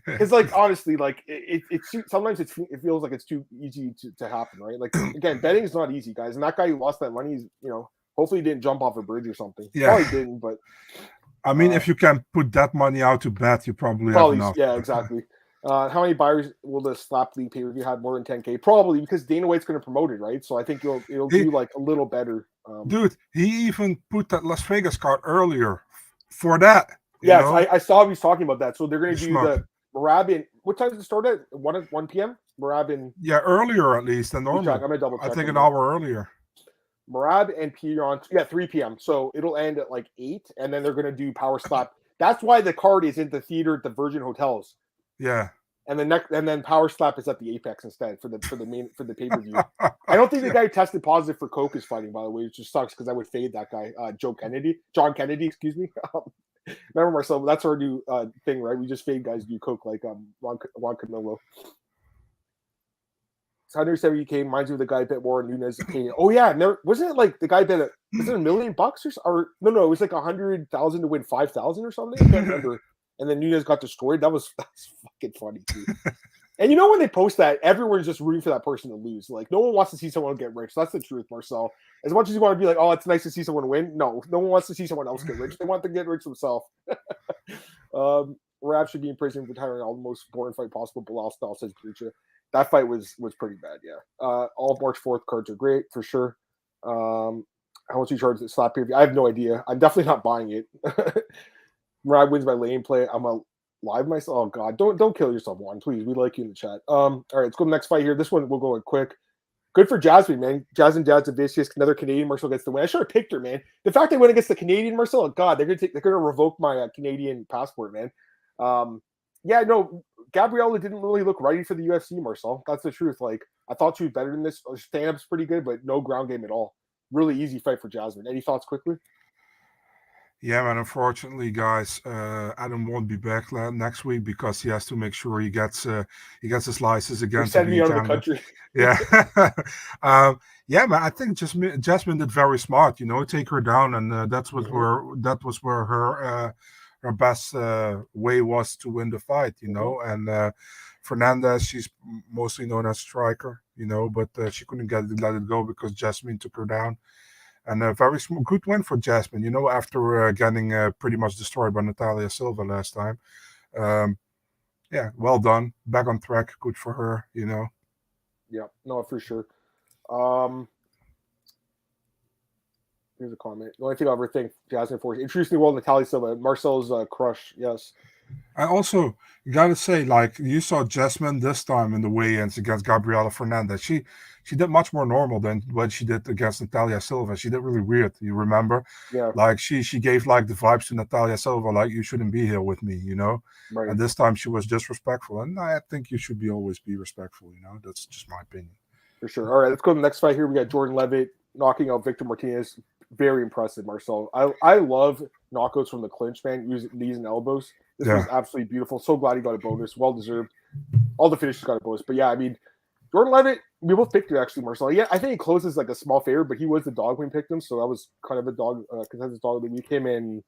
it's like, honestly, like sometimes it feels like it's too easy to happen, right? Like, again, betting is not easy, guys. And that guy who lost that money, hopefully he didn't jump off a bridge or something. Yeah. Probably didn't, but I mean, if you can put that money out to bet, you probably have enough. Yeah, exactly. How many buyers will the Slap League pay-per-view have more than 10K? Probably, because Dana White's going to promote it, right? So I think it'll do like a little better. Dude, he even put that Las Vegas card earlier for that. Yes, I saw he was talking about that. So they're going to do smart. the Marab in, what time does it start at? 1 p.m.? Marab in... Yeah, earlier at least than normal. I'm going to double check. I think an hour earlier. Marab and Peter on 3 p.m. So it'll end at like 8, and then they're going to do Power Slap. That's why the card is in the theater at the Virgin Hotels. Yeah. And then Power Slap is at the Apex instead for the pay-per-view. I don't think the guy tested positive for coke is fighting, by the way, which just sucks because I would fade that guy, John Kennedy, excuse me. Remember, Marcel, that's our new thing, right? We just fade guys do coke like Juan Camilo. 170K reminds me of the guy bet more on Muniz. Oh yeah, wasn't it like the guy bet was it $1 million or no, it was like 100,000 to win 5,000 or something. I can't remember. And then Muniz got destroyed. That's fucking funny, dude. And you know when they post that, everyone's just rooting for that person to lose. Like no one wants to see someone get rich. That's the truth, Marcel. As much as you want to be like, oh, it's nice to see someone win. No one wants to see someone else get rich. They want to get rich themselves. Rab should be in prison for retiring all the most boring fight possible. Bilal style, says Lucha. That fight was pretty bad, yeah. All of March 4th cards are great for sure. How much you charge the slap pay-per-view? I have no idea. I'm definitely not buying it. Rab wins by lane play. I'm a live myself. Oh god, don't kill yourself, Juan. Please, we like you in the chat. All right, let's go to the next fight here. This one we'll go in quick. Good for Jasmine, man. Jasmine Jadzavicius, another Canadian. Marcel gets the win. I should have picked her, man. The fact they went against the Canadian Marcel, oh god, they're gonna revoke my Canadian passport, man. Yeah, no, Gabriella didn't really look ready for the UFC, Marcel. That's the truth. Like, I thought she was better than this. Stand-up's pretty good, but no ground game at all. Really easy fight for Jasmine. Any thoughts quickly? Yeah, man. Unfortunately, guys, Adam won't be back next week because he has to make sure he gets his license again. Send me out of the country. Yeah, yeah, man. I think Jasmine did very smart. Take her down, and that was where her best way was to win the fight. And Fernandez, she's mostly known as striker. But she couldn't let it go because Jasmine took her down. And a very good win for Jasmine, after getting pretty much destroyed by Natalia Silva last time. Yeah, well done. Back on track. Good for her, Yeah, no, for sure. Here's a comment. The only thing I'll ever think Jasmine for introduced me well Natalia Silva, Marcel's crush. Yes. I also gotta say, like, you saw Jasmine this time in the weigh-ins against Gabriela Fernandez. She did much more normal than what she did against Natalia Silva. She did really weird. You remember? Yeah. Like she gave like the vibes to Natalia Silva, like you shouldn't be here with me, Right. And this time she was disrespectful, and I think you should always be respectful. That's just my opinion. For sure. All right, let's go to the next fight here. We got Jordan Levitt knocking out Victor Martinez. Very impressive, Marcel. I love knockouts from the clinch, man, using knees and elbows. This was absolutely beautiful. So glad he got a bonus. Well deserved. All the finishes got a bonus. But yeah, I mean, Jordan Levitt, we both picked it actually, Marcel. Yeah, I think he closes like a small favor, but he was the dog when we picked him, so that was kind of a dog consensus dog of the week. Him and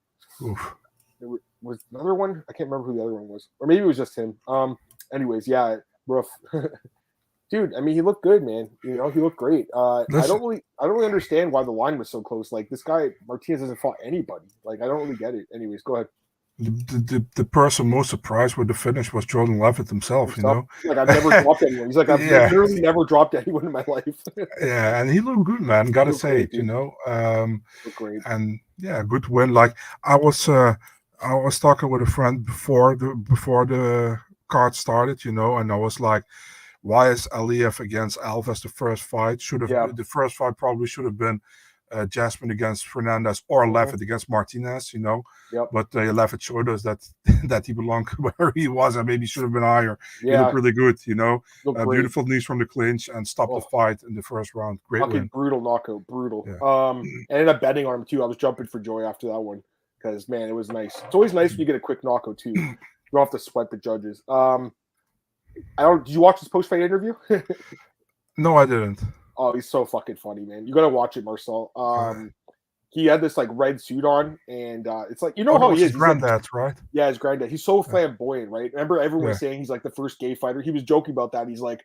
there was another one. I can't remember who the other one was, or maybe it was just him. Anyways, yeah, rough. Dude, I mean, he looked good, man. He looked great. I don't really understand why the line was so close. Like this guy Martinez hasn't fought anybody. Like I don't really get it. Anyways, go ahead. The person most surprised with the finish was Jordan Levitt himself. Like I've never dropped anyone. He's like I've literally never dropped anyone in my life. Yeah, and he looked good, man. Gotta say it, Looked great. And yeah, good win. Like I was talking with a friend before the card started, and I was like, why is Aliyev against Alves the first fight? The first fight probably should have been Jasmine against Fernandez or Levitt against Martinez, But Levitt showed us that he belonged where he was and maybe should have been higher. Yeah. He looked really good, beautiful knees from the clinch and stopped the fight in the first round. Great win. Brutal knockout, brutal. Yeah. I ended up betting on him too. I was jumping for joy after that one because man, it was nice. It's always nice when you get a quick knockout too. You don't have to sweat the judges. Did you watch his post-fight interview? No, I didn't. Oh, he's so fucking funny, man. You gotta watch it, Marcel. He had this like red suit on, and it's like how he is. His granddad, right? Yeah, his granddad. He's so flamboyant, right? Remember, everyone was saying he's like the first gay fighter. He was joking about that. He's like,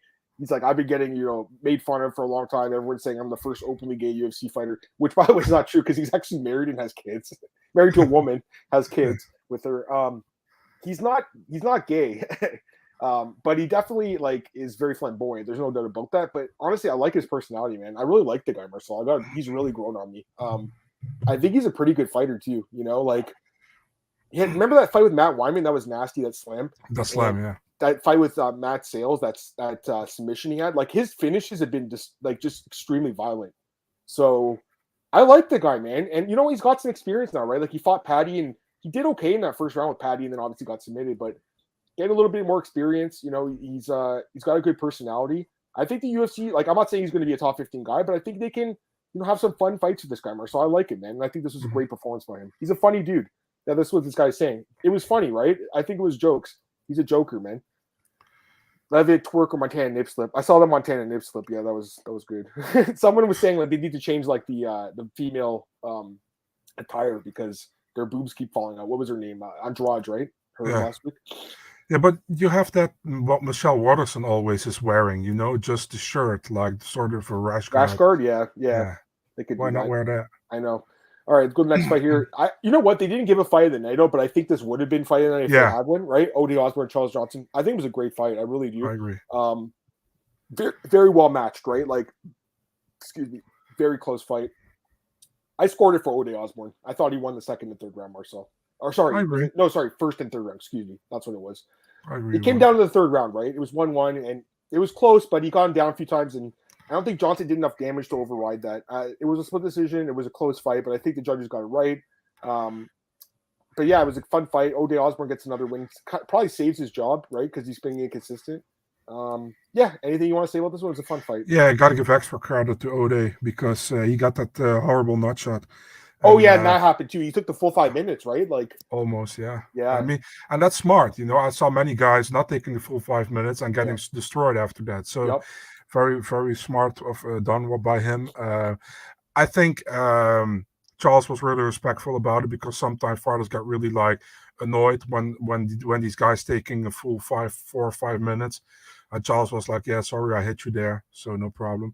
I've been getting made fun of for a long time. Everyone's saying I'm the first openly gay UFC fighter, which by the way is not true because he's actually married and has kids. married to a woman, has kids with her. He's not gay, but he definitely like is very flamboyant. There's no doubt about that. But honestly, I like his personality, man. I really like the guy, Marcel. He's really grown on me. I think he's a pretty good fighter too. You know, like remember that fight with Matt Wyman that was nasty, that slam? That slam, yeah. That fight with Matt Sales, that submission he had, like his finishes have been just extremely violent. So I like the guy, man. And you know, he's got some experience now, right? Like he fought Paddy and he did okay in that first round with Paddy, and then obviously got submitted, but get a little bit more experience. You know, he's got a good personality. I think the UFC, like I'm not saying he's going to be a top 15 guy, but I think they can, you know, have some fun fights with this guy, Marcel. I like it, man. And I think this was a great performance by him. He's a funny dude. Yeah, that's what this guy's saying. It was funny, right? I think it was jokes. He's a joker, man. Levitt, twerk, or Montana nip slip. I saw the Montana nip slip. Yeah, that was good. Someone was saying like they need to change like the female attire because their boobs keep falling out. What was her name? Andrade, right? Her last week. Yeah, but you have that what Michelle Watterson always is wearing. You know, just the shirt, like sort of a rash guard. Rash guard, yeah. They could. Why not wear that? I know. All right, let's go to the next fight here. You know what? They didn't give a fight of the night, but I think this would have been fight of the night if they had one, right? Ode Osborne, Charles Johnson. I think it was a great fight. I really do. I agree. Very, very well matched, right? Like, excuse me, very close fight. I scored it for Ode Osborne. I thought he won the second and third round, Marcel. Or sorry, I agree. No, sorry, first and third round. Excuse me, that's what it was. I agree. It came down to the third round, right? It was 1-1, and it was close, but he got him down a few times, and I don't think Johnson did enough damage to override that. It was a split decision. It was a close fight, but I think the judges got it right. But yeah, it was a fun fight. Ode Osborne gets another win. Probably saves his job, right? Because he's being inconsistent. Yeah, anything you want to say about this one? It was a fun fight. Yeah, I got to give extra credit to Ode because he got that horrible nut shot. Oh, yeah, and that happened too. He took the full 5 minutes, right? Like almost, yeah. Yeah. I mean, and that's smart. You know, I saw many guys not taking the full 5 minutes and getting destroyed after that. So very, very smart done by him. I think Charles was really respectful about it because sometimes fighters get really like annoyed when these guys taking a full 4 or 5 minutes. And Charles was like, "Yeah, sorry, I hit you there, so no problem."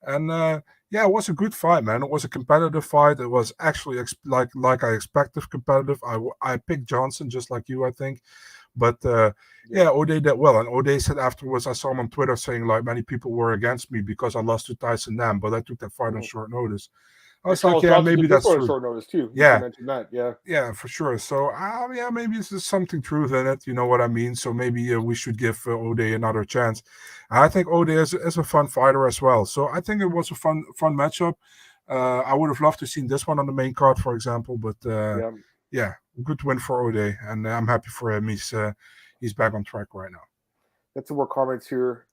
And yeah, it was a good fight, man. It was a competitive fight. It was actually like I expected competitive. I picked Johnson just like you, I think. But yeah, Ode did well. And Ode said afterwards, I saw him on Twitter saying like many people were against me because I lost to Tyson Nam, but I took that fight on short notice. I was like, yeah, maybe that's true. Short notice too. Yeah, you mentioned that. Yeah, for sure. So yeah, maybe there's something truth in it. You know what I mean? So maybe we should give Ode another chance. I think Ode is a fun fighter as well. So I think it was a fun matchup. I would have loved to seen this one on the main card, for example. But yeah, good win for Ode, and I'm happy for him. He's back on track right now. That's some more comments here.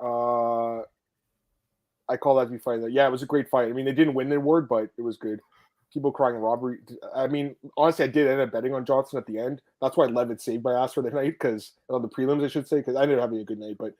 I call that to be fight. Yeah, it was a great fight. I mean, they didn't win the award, but it was good. People crying robbery. I mean, honestly, I did end up betting on Johnson at the end. That's why Levitt saved my ass for the night, because on the prelims, I should say, because I ended up having a good night. But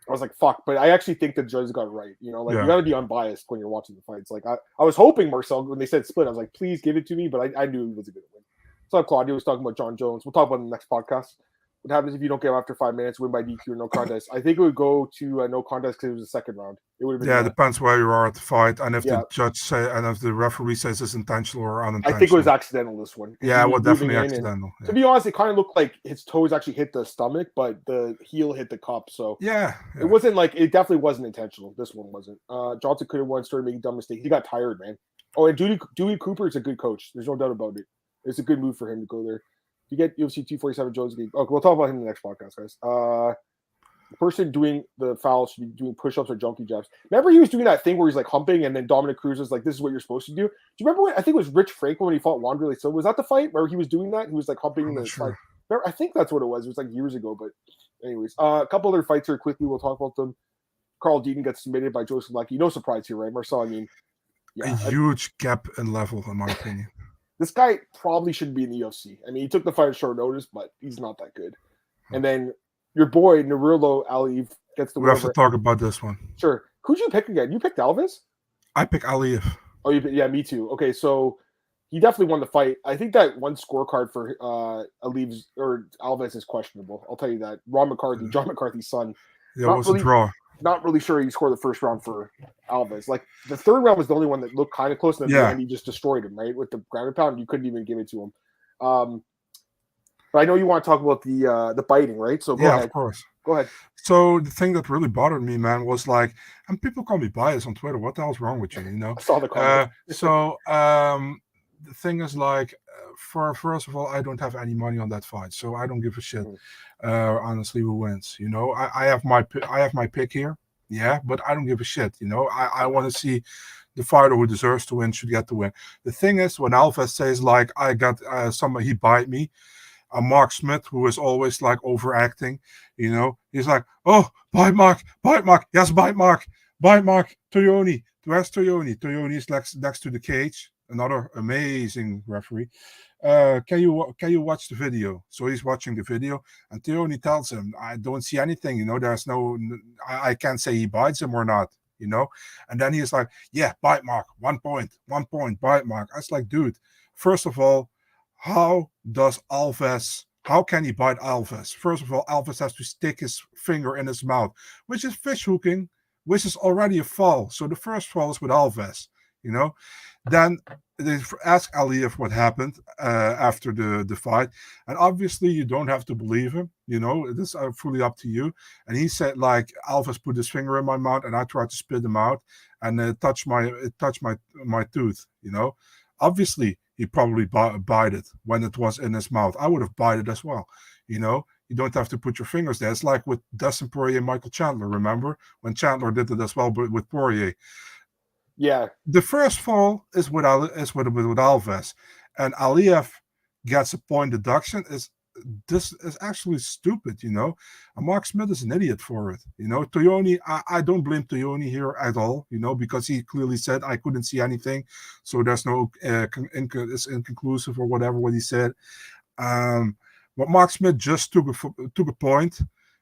I was like, fuck. But I actually think the judges got it right. You know, like you got to be unbiased when you're watching the fights. Like I was hoping Marcel, when they said split, I was like, please give it to me. But I knew it was a good win. So Claudio was talking about John Jones. We'll talk about it in the next podcast. What happens if you don't get him after 5 minutes, win by DQ or no contest? I think it would go to no contest because it was the second round. It would have been depends where you are at the fight, and if the judge and if the referee says it's intentional or unintentional. I think it was accidental, this one. Yeah, well, definitely accidental. To be honest, it kind of looked like his toes actually hit the stomach, but the heel hit the cup. So it wasn't like, it definitely wasn't intentional. This one wasn't. Johnson could have won, started making dumb mistakes. He got tired, man. Oh, and Dewey Cooper is a good coach. There's no doubt about it. It's a good move for him to go there. You get UFC 247 Jones. Okay, we'll talk about him in the next podcast, guys. The person doing the foul should be doing push-ups or junkie jabs. Remember, he was doing that thing where he's like humping, and then Dominic Cruz was like, "This is what you're supposed to do." Do you remember when I think it was Rich Franco when he fought Wanderlei? So was that the fight where he was doing that? He was like humping in the fight. I think that's what it was. It was like years ago, but anyways, a couple other fights here quickly. We'll talk about them. Carl Deaton gets submitted by Joseph Leckie. No surprise here, right, Marcel? I mean, a huge gap in level, in my opinion. This guy probably shouldn't be in the UFC. I mean, he took the fight at short notice, but he's not that good. And then your boy, Nurullo Aliyev, gets the win. We have to talk about this one. Sure. Who'd you pick again? You picked Alves? I picked Aliyev. Oh, yeah, me too. Okay, so he definitely won the fight. I think that one scorecard for Aliyev's or Alves is questionable. I'll tell you that. John McCarthy's son. Yeah, it was a draw. Not really sure he scored the first round for Alves. Like the third round was the only one that looked kind of close, and then he just destroyed him, right? With the ground and pound, you couldn't even give it to him. But I know you want to talk about the biting, right? So go ahead. Of course. Go ahead. So the thing that really bothered me, man, was like, and people call me biased on Twitter. What the hell's wrong with you? You know. I saw the comment. The thing is, like, first of all, I don't have any money on that fight, so I don't give a shit. Honestly, who wins? You know, I have my pick here. Yeah, but I don't give a shit. You know, I want to see the fighter who deserves to win should get the win. The thing is, when Alves says like, I got somebody, he bite me. Mark Smith, who is always like overacting, you know, he's like, oh, bite Mark, yes, bite Mark, Toyoni, where's Toyoni? Toyoni is next to the cage, another amazing referee. Can you watch the video? So he's watching the video, and Toyoni tells him, I don't see anything, you know, there's no, I can't say he bites him or not, you know, and then he's like, yeah, bite Mark, 1 point, bite Mark. I was like, dude, first of all, how can he bite Alves? First of all, Alves has to stick his finger in his mouth, which is fish hooking, which is already a foul. So the first foul is with Alves, you know. Then they ask Aliyev what happened after the fight. And obviously you don't have to believe him, you know, it is fully up to you. And he said, like, Alves put his finger in my mouth and I tried to spit him out, and it touched my tooth, you know. Obviously, he probably bite it when it was in his mouth. I would have bite it as well. You know, you don't have to put your fingers there. It's like with Dustin Poirier and Michael Chandler. Remember when Chandler did it as well, but with Poirier. Yeah. The first fall is with Alves, and Aliyev gets a point deduction. This is actually stupid, you know. And Mark Smith is an idiot for it, you know. Toyoni, I don't blame Toyoni here at all, you know, because he clearly said I couldn't see anything, so there's no it's inconclusive or whatever what he said. But Mark Smith just took a point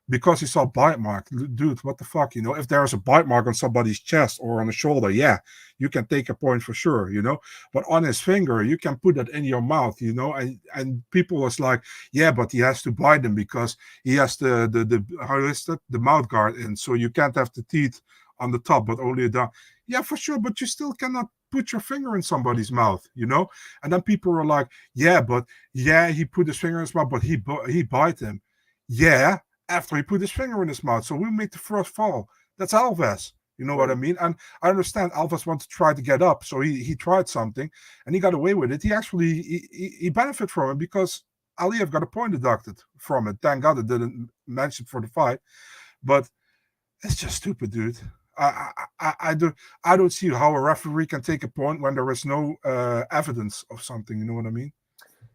because he saw bite mark. Dude, what the fuck, you know? If there's a bite mark on somebody's chest or on the shoulder, yeah, you can take a point for sure, you know. But on his finger, you can put that in your mouth, you know. And people was like, yeah, but he has to bite him because he has the how is that, the mouth guard in, so you can't have the teeth on the top, but only down. Yeah, for sure, but you still cannot put your finger in somebody's mouth, you know. And then people were like, yeah, he put his finger in his mouth, but he bite him. Yeah, after he put his finger in his mouth. So we make the first fall. That's Alves. You know what I mean? And I understand Alves wanted to try to get up. So he tried something and he got away with it. He actually, he benefited from it because Aliyev got a point deducted from it. Thank God it didn't mention for the fight. But it's just stupid, dude. I don't see how a referee can take a point when there is no evidence of something. You know what I mean?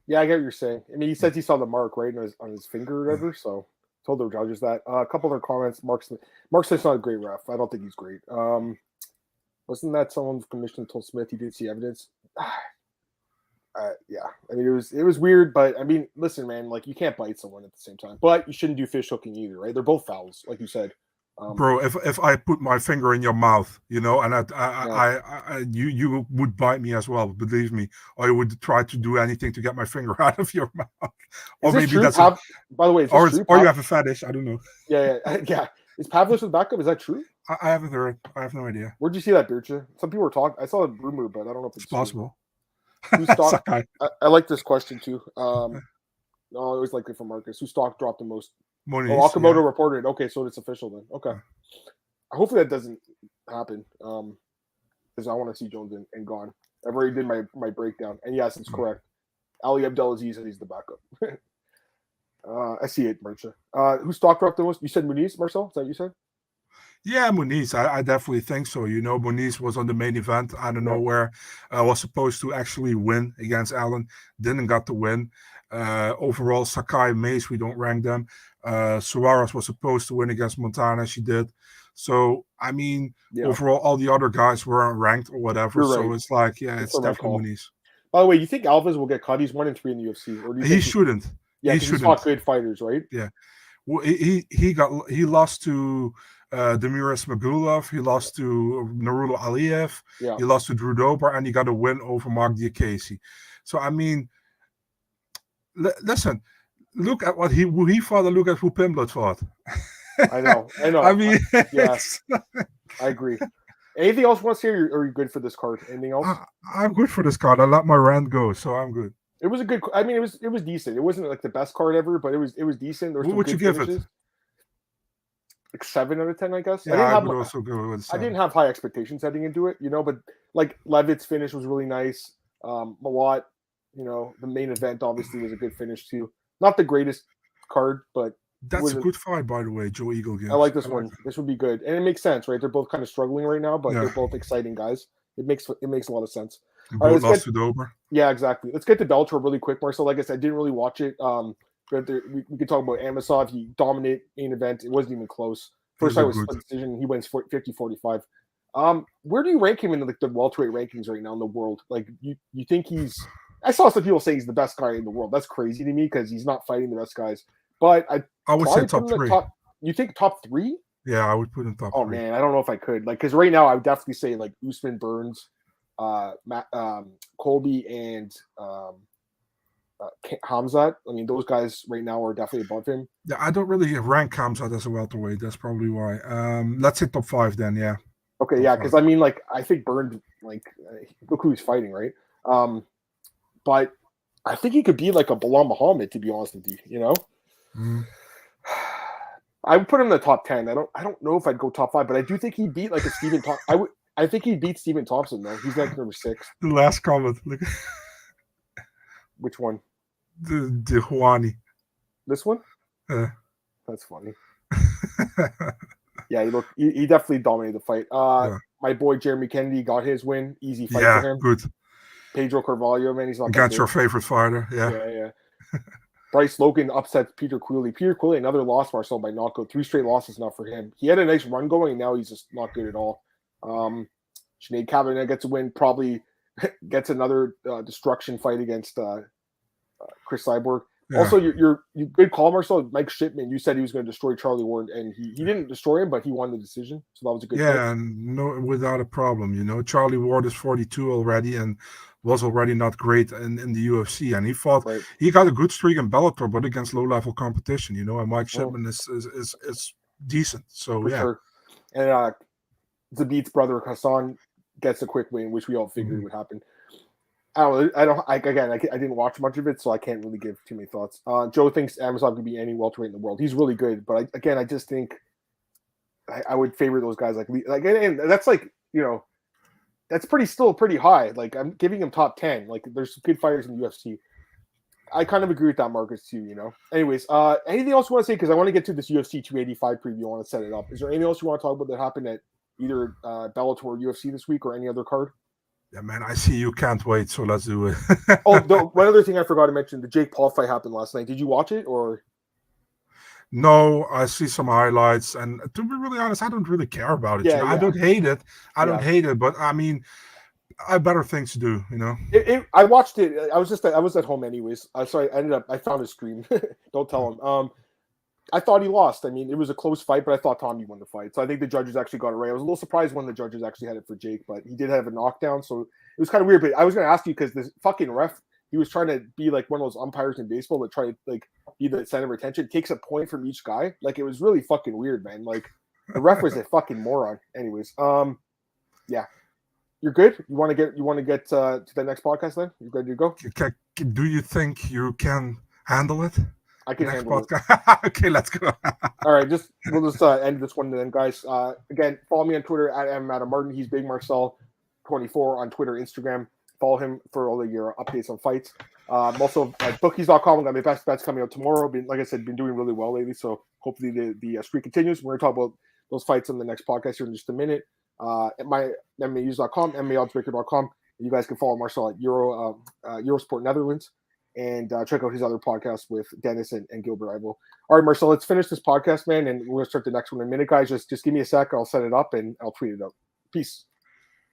Yeah, I get what you're saying. I mean, he said he saw the mark right on his finger or whatever, so told the judges that. A couple other comments. Mark Smith's not a great ref. I don't think he's great. Wasn't that someone from Commission told Smith he didn't see evidence? Yeah, I mean it was weird, but I mean, listen, man, like you can't bite someone at the same time, but you shouldn't do fish hooking either, right? They're both fouls, like you said. Bro, if I put my finger in your mouth, you know, and you would bite me as well, believe me, or you would try to do anything to get my finger out of your mouth, or maybe true? that's by the way, or you have a fetish. I don't know. Yeah. Is Pavlos with backup? Is that true? I haven't heard. I have no idea. Where'd you see that, Bircha? Some people were talking. I saw a rumor, but I don't know if it's possible. Sakai. I like this question too. No, I always like it from Marcus. Who stock dropped the most? Muniz, Okamoto reported. Okay, so it's official then. Okay. Hopefully that doesn't happen. Because I want to see Jones and gone. I've already did my breakdown. And yes, it's correct. Ali Abdelaziz says he's the backup. I see it, Marcia. Who stock dropped the most? You said Muniz, Marcel? Is that what you said? Yeah, Muniz. I definitely think so. You know, Muniz was on the main event out of nowhere. Was supposed to actually win against Allen. Didn't got the win. Overall, Sakai, Mace, we don't rank them. Suarez was supposed to win against Montana. She did. So, I mean, overall, all the other guys weren't ranked or whatever. You're so right. it's like, yeah, it's definitely Muniz. By the way, you think Alves will get cut? He's 1-3 in the UFC. Or do you think he shouldn't. Yeah, he's fought good fighters, right? Yeah. Well, he lost to Demiris Magulov. He lost to Nurullo Aliyev. Yeah. He lost to Drew Dober, and he got a win over Mark Diakese. So, I mean, listen, look at who he fought and look at who Pimblett fought. I know. I mean, yes, I agree. Anything else you want to say, or are you good for this card? Anything else? I'm good for this card. I let my rant go, so I'm good. It was a good. I mean, it was decent. It wasn't like the best card ever, but it was decent. There were What some would good you give finishes. it? Like 7 out of 10, I guess. Yeah, I would also go with 7. I didn't have high expectations heading into it, but like Levitt's finish was really nice. Malott, the main event obviously was a good finish too. Not the greatest card, but that's a good fight, by the way. Joe Eagle gives. I like this one. This would be good, and it makes sense, right? They're both kind of struggling right now, but they're both exciting guys. It makes a lot of sense. All right, let's get to Dober. Yeah, exactly. Let's get to Bellator really quick, Marcel. Like I said, I didn't really watch it. But we could talk about Amasov. He dominated main event. It wasn't even close. First time was split decision. He wins 50-45. Where do you rank him in the welterweight rankings right now in the world? Like, you think he's? I saw some people say he's the best guy in the world. That's crazy to me because he's not fighting the best guys. But I would say top 3. You think top 3? Yeah, I would put him top 3. Oh man, I don't know if I could. Like, because right now I would definitely say like Usman, Burns, Colby, and Hamzat. I mean, those guys right now are definitely above him. Yeah, I don't really rank Hamzat as a welterweight. That's probably why. Let's say top 5 then. Yeah. Okay, yeah, because I mean, like, I think Burns, like, look who he's fighting, right? But I think he could be like a Bilal Muhammad, to be honest with you. I would put him in the top 10. I don't know if I'd go top 5, but I do think he'd beat like a Stephen Thompson. I think he'd beat Stephen Thompson though. He's like number 6. The last comment. Look. Which one? The Juani. This one? That's funny. Yeah, he definitely dominated the fight. My boy Jeremy Kennedy got his win. Easy fight for him. Good. Pedro Carvalho, man, he's not against your favorite fighter. Yeah. Bryce Logan upsets Peter Queally. Peter Queally, another loss, Marcel, by knockout. 3 straight losses now for him. He had a nice run going, and now he's just not good at all. Sinead Kavanagh gets a win, probably gets another destruction fight against Chris Cyborg. Yeah. Also, your good call, Marcel. Mike Shipman, you said he was going to destroy Charlie Ward, and he didn't destroy him, but he won the decision, so that was a good. Yeah, and no, without a problem. Charlie Ward is 42 already, and was already not great in the UFC, and he fought. Right. He got a good streak in Bellator, but against low-level competition. And Mike Shipman is decent. So for sure. And Zabit's brother Hassan gets a quick win, which we all figured would happen. I didn't watch much of it, so I can't really give too many thoughts. Joe thinks Amazon could be any welterweight in the world. He's really good, but I just think I would favor those guys and that's like that's still pretty high. Like, I'm giving him top 10. Like, there's good fighters in the UFC. I kind of agree with that, Marcus, too. Anyways, anything else you want to say? Because I want to get to this UFC 285 preview. I want to set it up. Is there anything else you want to talk about that happened at either Bellator or UFC this week or any other card? Yeah, man, I see you can't wait, so let's do it. One other thing I forgot to mention, the Jake Paul fight happened last night. Did you watch it, or? No, I see some highlights, and to be really honest, I don't really care about it. Yeah. I don't hate it. I don't hate it, but I mean, I have better things to do, I watched it. I was at home anyways. So I found his screen. Don't tell him. I thought he lost. I mean, it was a close fight, but I thought Tommy won the fight. So I think the judges actually got it right. I was a little surprised when the judges actually had it for Jake, but he did have a knockdown. So it was kind of weird. But I was going to ask you, because this fucking ref, he was trying to be like one of those umpires in baseball that try to like be the center of attention. Takes a point from each guy. Like, it was really fucking weird, man. Like, the ref was a fucking moron. Anyways, yeah. You're good? You want to get to the next podcast then? You ready to go? Do you think you can handle it? I can handle it. Okay, let's go. All right, we'll just end this one then, guys. Again, follow me on Twitter at @Adam He's Big Marcel 24 on Twitter, Instagram. Follow him for all of your updates on fights. Also at bookies.com. I got my best bets coming out tomorrow. Like I said, been doing really well lately, so hopefully the streak continues. We're going to talk about those fights on the next podcast here in just a minute. At my MMAUs.com, MMAOBsBreaker.com. You guys can follow Marcel at Eurosport Netherlands. And check out his other podcast with Dennis and Gilbert Ivo. All right, Marcel, let's finish this podcast, man, and we're going to start the next one in a minute, guys. Just give me a sec. I'll set it up, and I'll tweet it out. Peace.